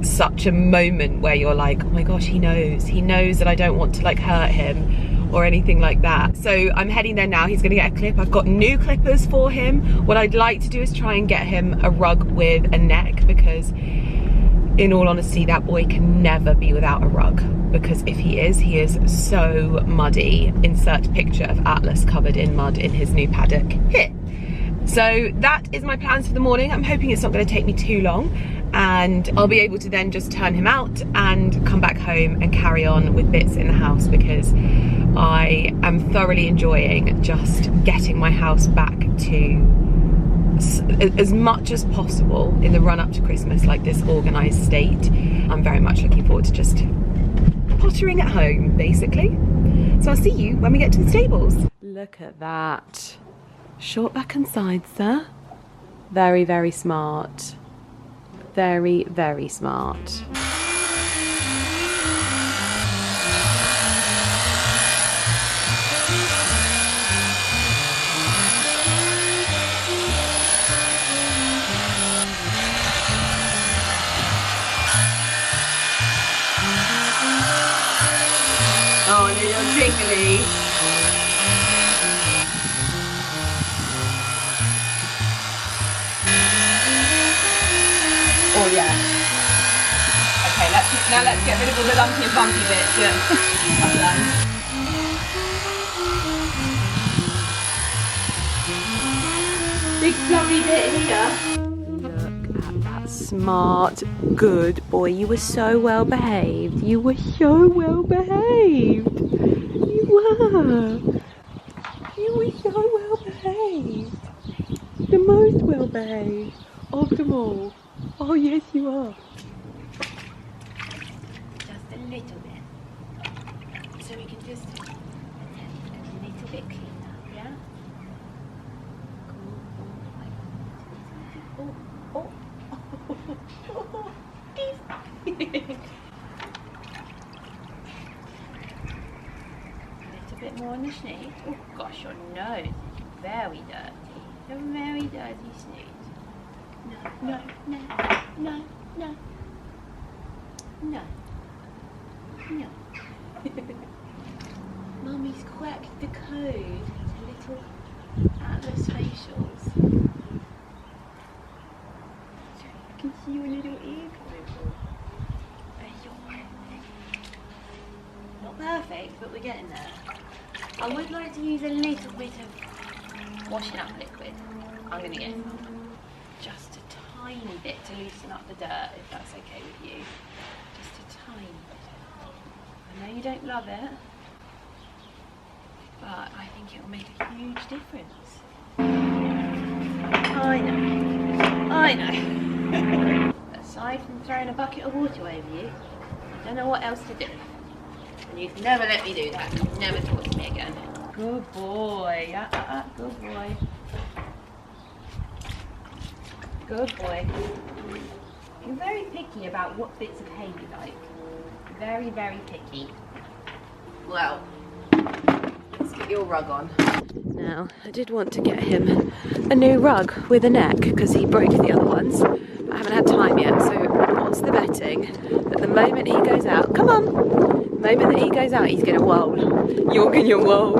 such a moment where you're like, oh my gosh, he knows that I don't want to like hurt him or anything like that. So I'm heading there now. He's gonna get a clip. I've got new clippers for him. What I'd like to do is try and get him a rug with a neck, because in all honesty, that boy can never be without a rug, because if he is so muddy. Insert picture of Atlas covered in mud in his new paddock here. So that is my plans for the morning. I'm hoping it's not going to take me too long, and I'll be able to then just turn him out and come back home and carry on with bits in the house, because I am thoroughly enjoying just getting my house back to as much as possible in the run up to Christmas, like this organised state. I'm very much looking forward to just pottering at home, basically. So I'll see you when we get to the stables. Look at that. Short back and sides there. Very, very smart. Very, very smart. Oh, little jiggly. Oh yeah. Okay, let's get rid of all the lumpy and bumpy bits. Yeah. Big flurry bit here. Look at that smart, good boy. You were so well behaved. You were so well behaved. You were. You were so well behaved. The most well behaved of them all. Oh yes, you are. Just a little bit. So we can just attempt a little bit cleaner, yeah? Cool. Oh. A little bit more on the snoot. Oh gosh, your nose is very dirty. You're very dirty snoot. No. Mummy's cracked the code to little Atlas facials. I can see your little ear coming. Not perfect, but we're getting there. I would like to use a little bit of washing up liquid. I'm going to get some. Just a tiny bit to loosen up the dirt, if that's okay with you. Just a tiny bit. I know you don't love it, but I think it will make a huge difference. I know. Aside from throwing a bucket of water over you, I don't know what else to do. And you've never let me do that. You've never talk to me again. Good boy. Good boy. Good boy. You're very picky about what bits of hay you like. Very, very picky. Well, let's get your rug on. Now, I did want to get him a new rug with a neck, because he broke the other ones. I haven't had time yet, so what's the betting that the moment he goes out, come on, the moment that he goes out, he's gonna wail. You're gonna wail.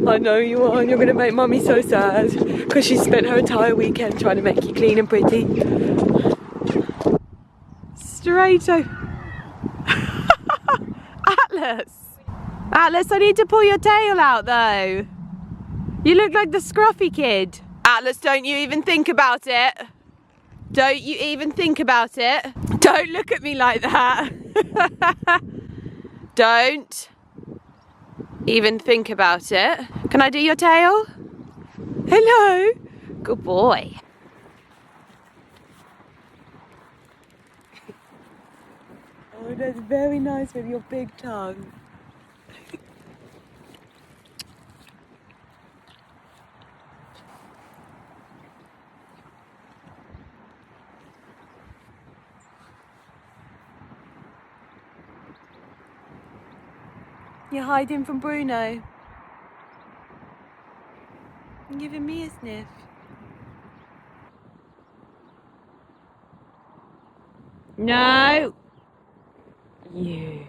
I know you are, and you're gonna make Mummy so sad, because she spent her entire weekend trying to make you clean and pretty. Straight over. Atlas, I need to pull your tail out though. You look like the scruffy kid. Atlas, don't you even think about it. Don't you even think about it. Don't look at me like that. Don't even think about it. Can I do your tail? Hello. Good boy. Oh, that's very nice with your big tongue. You're hiding from Bruno. You're giving me a sniff. No! You.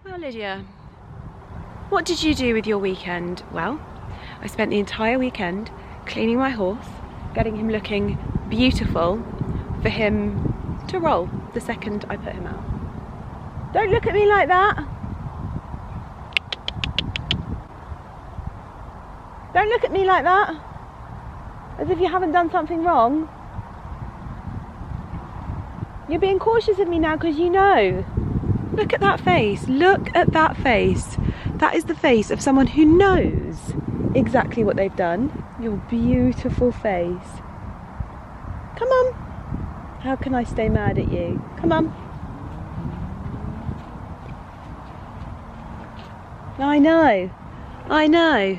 Well, Lydia, what did you do with your weekend? Well, I spent the entire weekend cleaning my horse, getting him looking beautiful for him to roll the second I put him out. Don't look at me like that. Don't look at me like that. As if you haven't done something wrong. You're being cautious of me now because you know. Look at that face. Look at that face. That is the face of someone who knows exactly what they've done. Your beautiful face. Come on. How can I stay mad at you? Come on. I know. I know.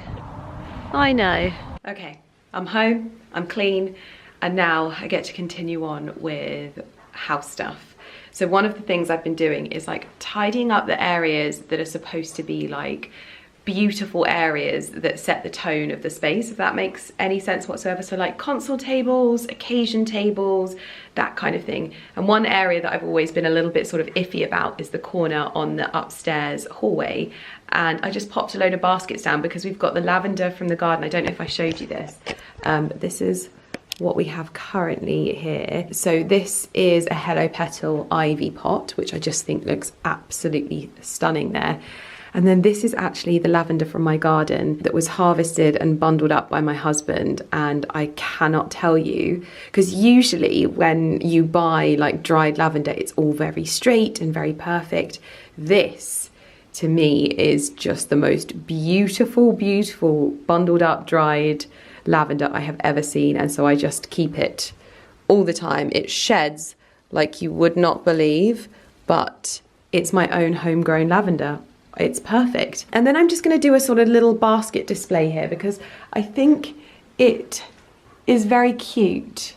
I know. Okay, I'm home, I'm clean, and now I get to continue on with house stuff. So one of the things I've been doing is like tidying up the areas that are supposed to be like beautiful areas that set the tone of the space, if that makes any sense whatsoever. So like console tables, occasion tables, that kind of thing. And one area that I've always been a little bit sort of iffy about is the corner on the upstairs hallway. And I just popped a load of baskets down because we've got the lavender from the garden. I don't know if I showed you this. This is what we have currently here. So this is a Hello Petal ivy pot, which I just think looks absolutely stunning there. And then this is actually the lavender from my garden that was harvested and bundled up by my husband. And I cannot tell you, because usually when you buy like dried lavender, it's all very straight and very perfect. This, to me, is just the most beautiful, beautiful bundled up dried lavender I have ever seen. And so I just keep it all the time. It sheds like you would not believe, but it's my own homegrown lavender. It's perfect. And then I'm just going to do a sort of little basket display here because I think it is very cute.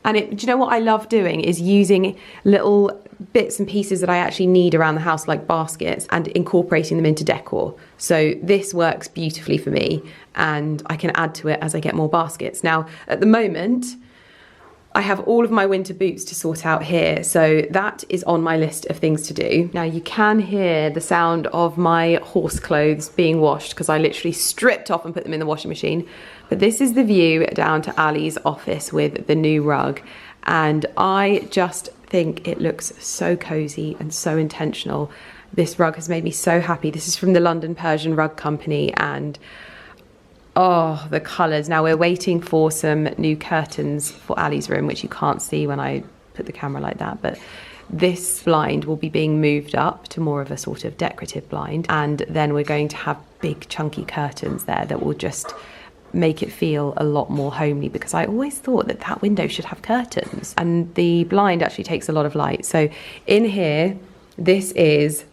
And do you know what I love doing is using little bits and pieces that I actually need around the house, like baskets, and incorporating them into decor. So this works beautifully for me, and I can add to it as I get more baskets. Now, at the moment, I have all of my winter boots to sort out here, so that is on my list of things to do. Now you can hear the sound of my horse clothes being washed because I literally stripped off and put them in the washing machine. But this is the view down to Ali's office with the new rug, and I just think it looks so cozy and so intentional. This rug has made me so happy. This is from the London Persian Rug Company, and oh, the colours. Now we're waiting for some new curtains for Ali's room, which you can't see when I put the camera like that, but this blind will be being moved up to more of a sort of decorative blind, and then we're going to have big chunky curtains there that will just make it feel a lot more homely, because I always thought that that window should have curtains, and the blind actually takes a lot of light. So in here, this is,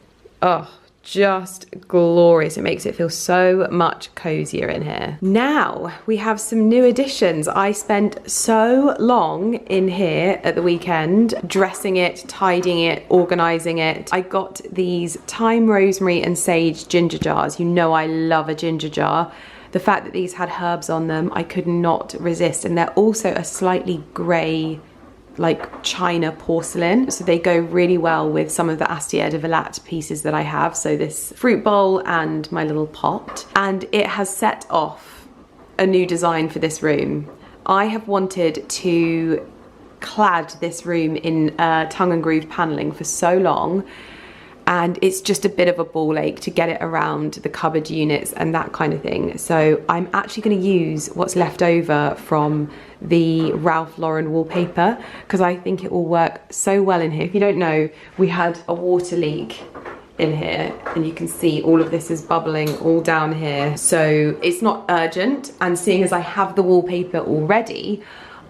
oh, just glorious. It makes it feel so much cozier in here. Now we have some new additions. I spent so long in here at the weekend dressing it, tidying it, organizing it. I got these thyme, rosemary and sage ginger jars. You know I love a ginger jar. The fact that these had herbs on them, I could not resist. And they're also a slightly grey, like china porcelain, so they go really well with some of the Astier de Villatte pieces that I have. So this fruit bowl and my little pot, and it has set off a new design for this room. I have wanted to clad this room in tongue and groove paneling for so long, and it's just a bit of a ball ache to get it around the cupboard units and that kind of thing. So I'm actually going to use what's left over from the Ralph Lauren wallpaper, because I think it will work so well in here. If you don't know, we had a water leak in here, and you can see all of this is bubbling all down here. So it's not urgent, and seeing as I have the wallpaper already,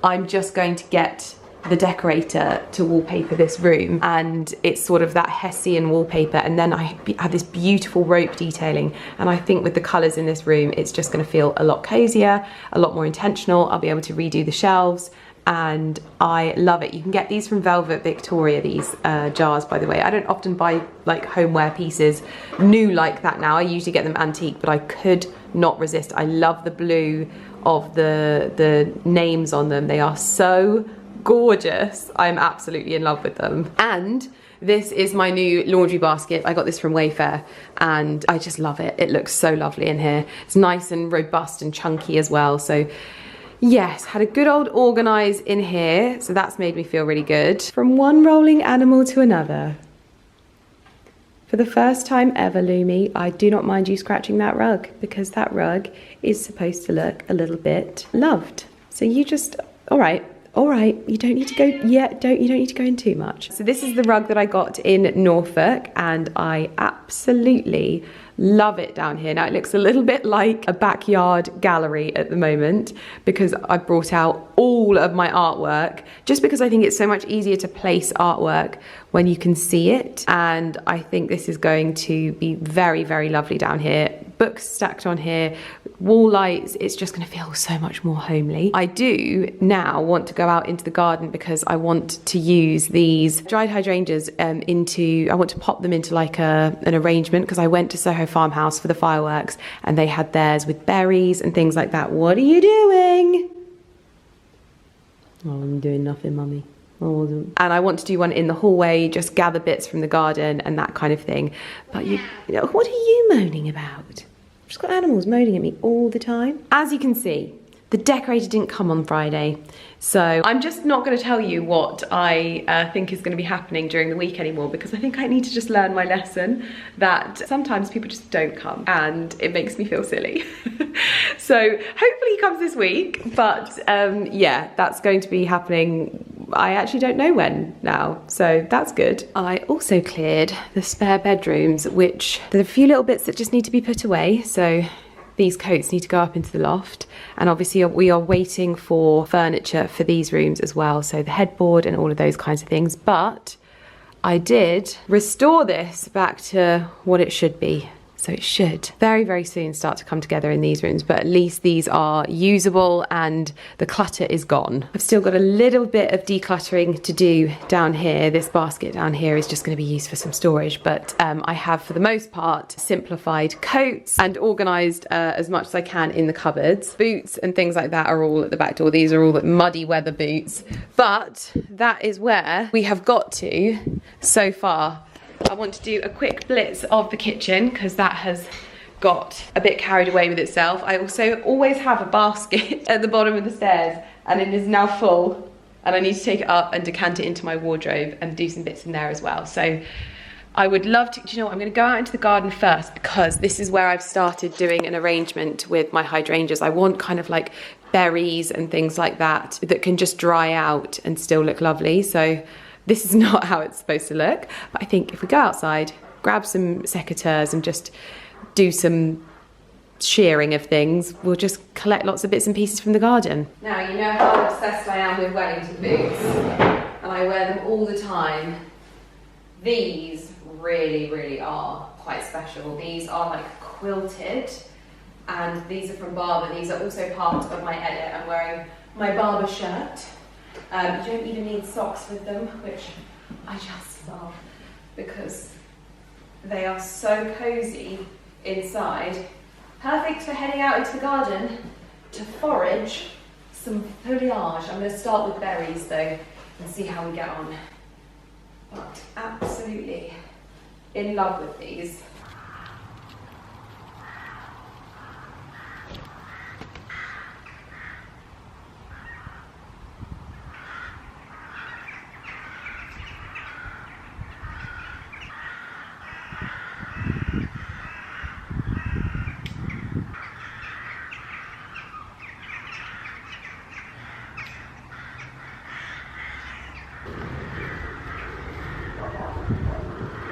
I'm just going to get the decorator to wallpaper this room, and it's sort of that Hessian wallpaper, and then I have this beautiful rope detailing, and I think with the colours in this room it's just going to feel a lot cozier, a lot more intentional. I'll be able to redo the shelves, and I love it. You can get these from Velvet Victoria, these jars, by the way. I don't often buy like homeware pieces new like that now. I usually get them antique, but I could not resist. I love the blue of the names on them. They are so gorgeous. I'm absolutely in love with them. And this is my new laundry basket. I got this from Wayfair, and I just love it. It looks so lovely in here. It's nice and robust and chunky as well. So yes, had a good old organise in here, so that's made me feel really good. From one rolling animal to another. For the first time ever, Lumi, I do not mind you scratching that rug, because that rug is supposed to look a little bit loved. So you just, all right, you don't need to go yet, you don't need to go in too much. So this is the rug that I got in Norfolk, and I absolutely love it down here. Now it looks a little bit like a backyard gallery at the moment, because I brought out all of my artwork, just because I think it's so much easier to place artwork when you can see it. And I think this is going to be very, very lovely down here. Books stacked on here, wall lights, it's just going to feel so much more homely. I do now want to go out into the garden, because I want to use these dried hydrangeas I want to pop them into like an arrangement, because I went to Soho Farmhouse for the fireworks and they had theirs with berries and things like that. What are you doing? Oh, I'm doing nothing, mummy. And I want to do one in the hallway, just gather bits from the garden and that kind of thing. But you know, what are you moaning about? I've just got animals moaning at me all the time. As you can see, the decorator didn't come on Friday, so I'm just not going to tell you what I think is going to be happening during the week anymore, because I think I need to just learn my lesson that sometimes people just don't come, and it makes me feel silly. So hopefully he comes this week, but yeah, that's going to be happening. I actually don't know when now, so that's good. I also cleared the spare bedrooms, which there's a few little bits that just need to be put away. So these coats need to go up into the loft, and obviously we are waiting for furniture for these rooms as well, so the headboard and all of those kinds of things. But I did restore this back to what it should be. So it should very, very soon start to come together in these rooms, but at least these are usable and the clutter is gone. I've still got a little bit of decluttering to do down here. This basket down here is just going to be used for some storage, but I have, for the most part, simplified coats and organised as much as I can in the cupboards. Boots and things like that are all at the back door. These are all the muddy weather boots, but that is where we have got to so far. I want to do a quick blitz of the kitchen, because that has got a bit carried away with itself. I also always have a basket at the bottom of the stairs, and it is now full, and I need to take it up and decant it into my wardrobe and do some bits in there as well. So I would love to, do you know what, I'm going to go out into the garden first, because this is where I've started doing an arrangement with my hydrangeas. I want kind of like berries and things like that that can just dry out and still look lovely. So this is not how it's supposed to look, but I think if we go outside, grab some secateurs and just do some shearing of things, we'll just collect lots of bits and pieces from the garden. Now, you know how obsessed I am with Wellington boots, and I wear them all the time. These really, really are quite special. These are like quilted, and these are from Barbour. These are also part of my edit. I'm wearing my Barbour shirt. You don't even need socks with them, which I just love, because they are so cozy inside. Perfect for heading out into the garden to forage some foliage. I'm going to start with berries though and see how we get on. But absolutely in love with these.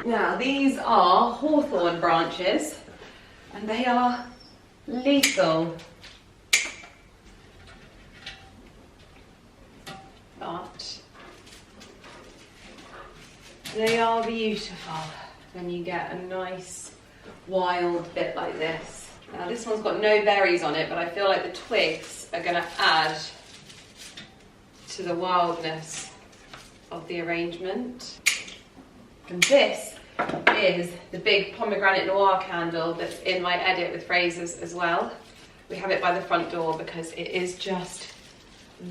Now these are hawthorn branches and they are lethal. But they are beautiful when you get a nice wild bit like this. Now this one's got no berries on it, but I feel like the twigs are going to add to the wildness of the arrangement. And this is the big pomegranate noir candle that's in my edit with Frasers as well. We have it by the front door because it is just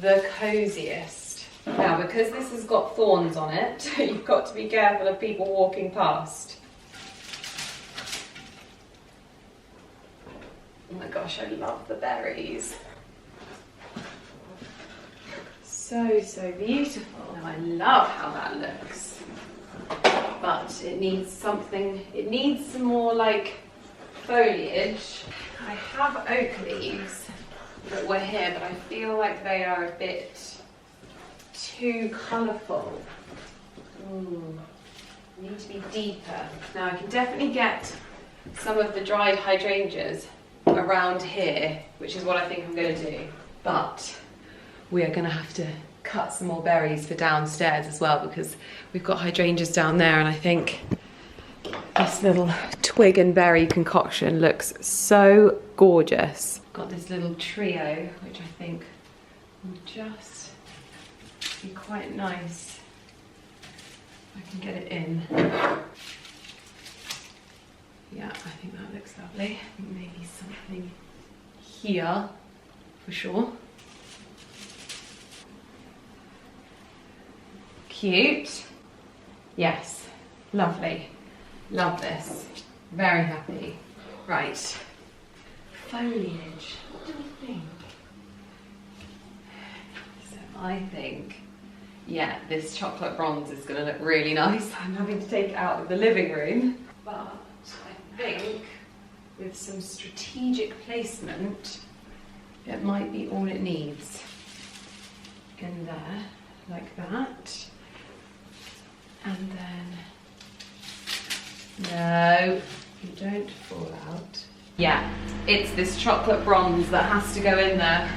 the coziest. Now, because this has got thorns on it, you've got to be careful of people walking past. Oh my gosh, I love the berries. So, so beautiful. Now, I love how that looks. But it needs something, it needs some more like foliage. I have oak leaves that were here, but I feel like they are a bit too colourful. Need to be deeper. Now I can definitely get some of the dried hydrangeas around here, which is what I think I'm going to do. But we are going to have to cut some more berries for downstairs as well, because we've got hydrangeas down there, and I think this little twig and berry concoction looks so gorgeous. Got this little trio, which I think will just be quite nice. I can get it in. Yeah, I think that looks lovely. I think maybe something here for sure. Cute. Yes, lovely. Love this. Very happy. Right. Foliage. What do we think? So I think, yeah, this chocolate bronze is going to look really nice. I'm having to take it out of the living room. But I think with some strategic placement, it might be all it needs. In there, like that. And then, no, you don't fall out. Yeah, it's this chocolate bronze that has to go in there.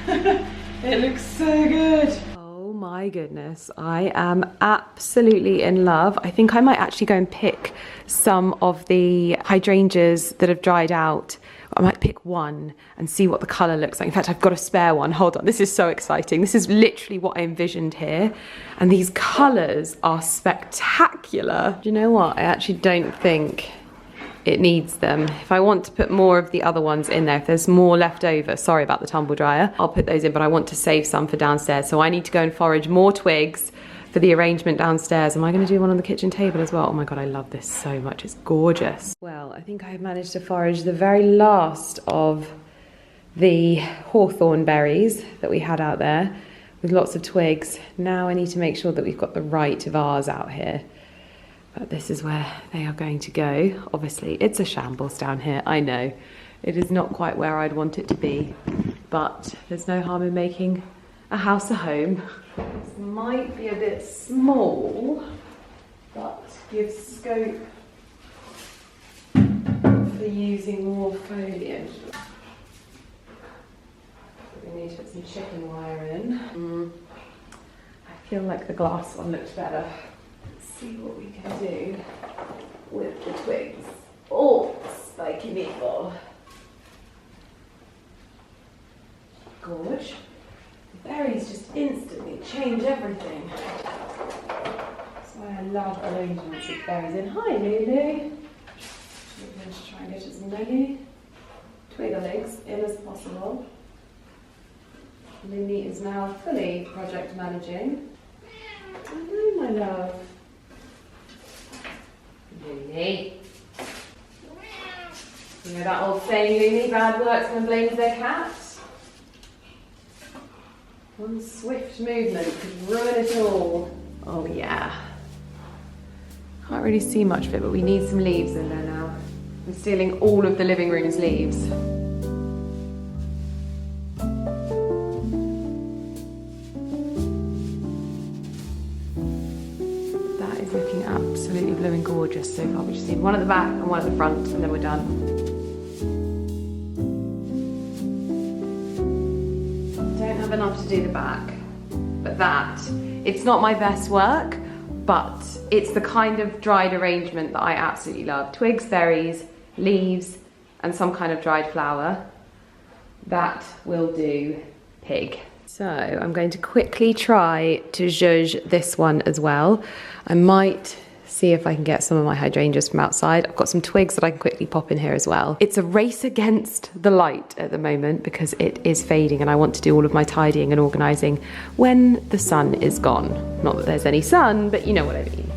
It looks so good. Oh my goodness, I am absolutely in love. I think I might actually go and pick some of the hydrangeas that have dried out. I might pick one and see what the colour looks like. In fact, I've got a spare one. Hold on, this is so exciting. This is literally what I envisioned here. And these colours are spectacular. Do you know what? I actually don't think it needs them. If I want to put more of the other ones in there, if there's more left over, sorry about the tumble dryer, I'll put those in, but I want to save some for downstairs. So I need to go and forage more twigs for the arrangement downstairs. Am I going to do one on the kitchen table as well? Oh my God, I love this so much. It's gorgeous. Well, I think I have managed to forage the very last of the hawthorn berries that we had out there with lots of twigs. Now I need to make sure that we've got the right vase out here. But this is where they are going to go. Obviously, it's a shambles down here, I know. It is not quite where I'd want it to be, but there's no harm in making a house a home. This might be a bit small, but gives scope for using more foliage. We need to put some chicken wire in. I feel like the glass one looks better. Let's see what we can do with the twigs. Oh, spiky meatball. Gorge. The berries just instantly change everything. That's why I love arrangements with berries in. Hi, Lulu. We're going to try and get as many twig legs in as possible. Lily is now fully project managing. Hello, my love. Lily. You know that old saying, Lily, bad workman blames their cat? One swift movement could ruin it all. Oh yeah. Can't really see much of it, but we need some leaves in there now. I'm stealing all of the living room's leaves. That is looking absolutely blooming gorgeous so far. We just need one at the back and one at the front, and then we're done. Don't have enough to do the back, but it's not my best work, but it's the kind of dried arrangement that I absolutely love. Twigs, berries, leaves, and some kind of dried flower. That will do pig. So I'm going to quickly try to zhuzh this one as well. I might see if I can get some of my hydrangeas from outside. I've got some twigs that I can quickly pop in here as well. It's a race against the light at the moment because it is fading and I want to do all of my tidying and organising when the sun is gone. Not that there's any sun, but you know what I mean.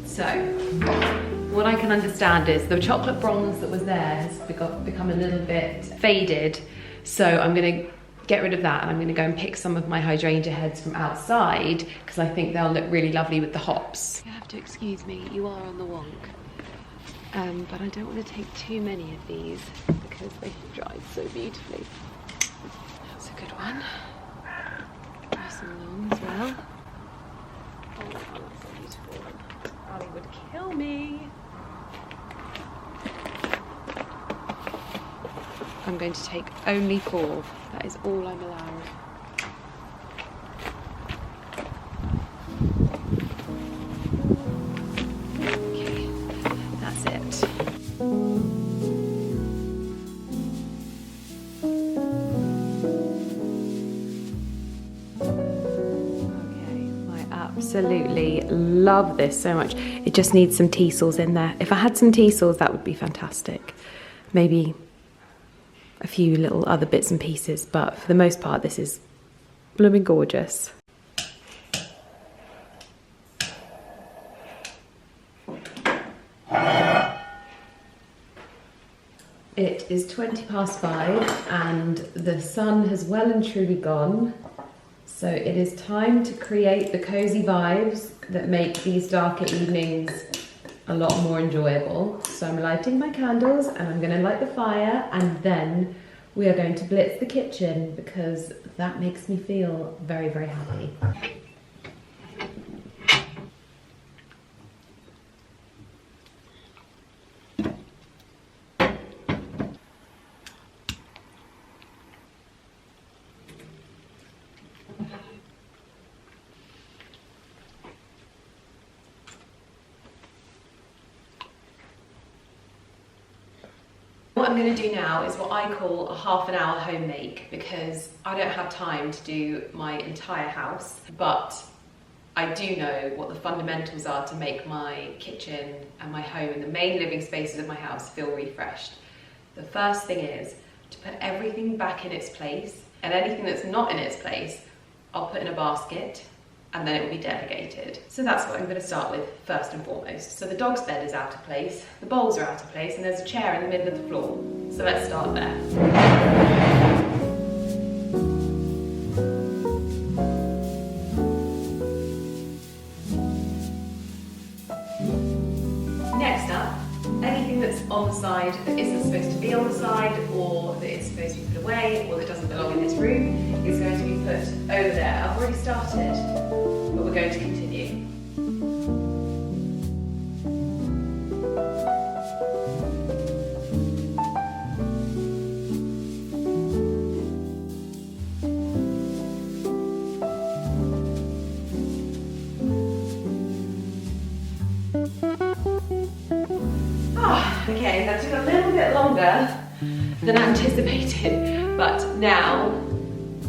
So, what I can understand is the chocolate bronze that was there has become a little bit faded. So I'm gonna get rid of that and I'm gonna go and pick some of my hydrangea heads from outside because I think they'll look really lovely with the hops. You have to excuse me, you are on the wonk. But I don't want to take too many of these because they dried so beautifully. That's a good one. Nice and long as well. Oh, that's a beautiful one. Ali would kill me. I'm going to take only 4. That is all I'm allowed. Okay, that's it. Absolutely love this so much. It just needs some teasels in there. If I had some teasels, that would be fantastic. Maybe a few little other bits and pieces, but for the most part, this is blooming gorgeous. It is 5:20 and the sun has well and truly gone. So it is time to create the cozy vibes that make these darker evenings a lot more enjoyable. So I'm lighting my candles and I'm going to light the fire and then we are going to blitz the kitchen because that makes me feel very, very happy. What I'm going to do now is what I call a half-an-hour home make because I don't have time to do my entire house, but I do know what the fundamentals are to make my kitchen and my home and the main living spaces of my house feel refreshed. The first thing is to put everything back in its place, and anything that's not in its place I'll put in a basket and then it will be delegated. So that's what I'm going to start with first and foremost. So the dog's bed is out of place, the bowls are out of place, and there's a chair in the middle of the floor. So let's start there. Next up, anything that's on the side that isn't supposed to be on the side, or that is supposed to be put away, or that doesn't belong in this room, is going to be put over there. I've already started, but we're going to continue. Okay, that took a little bit longer than anticipated, but now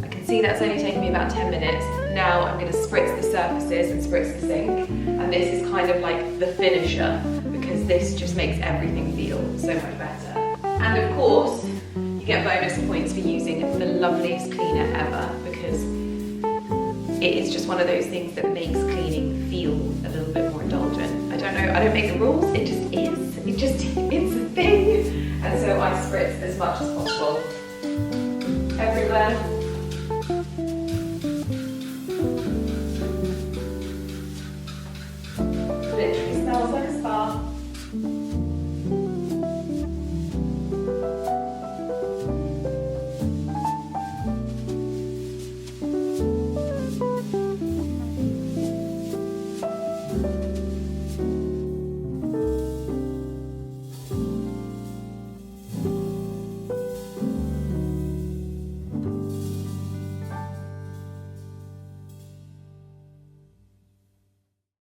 I can see that's only taken me about 10 minutes. Now I'm going to spritz the surfaces and spritz the sink, and this is kind of like the finisher because this just makes everything feel so much better. And of course, you get bonus points for using the loveliest cleaner ever because it is just one of those things that makes cleaning feel a little bit more indulgent. I don't know, I don't make the rules, it just is. It's a thing. And so I spritz as much as possible.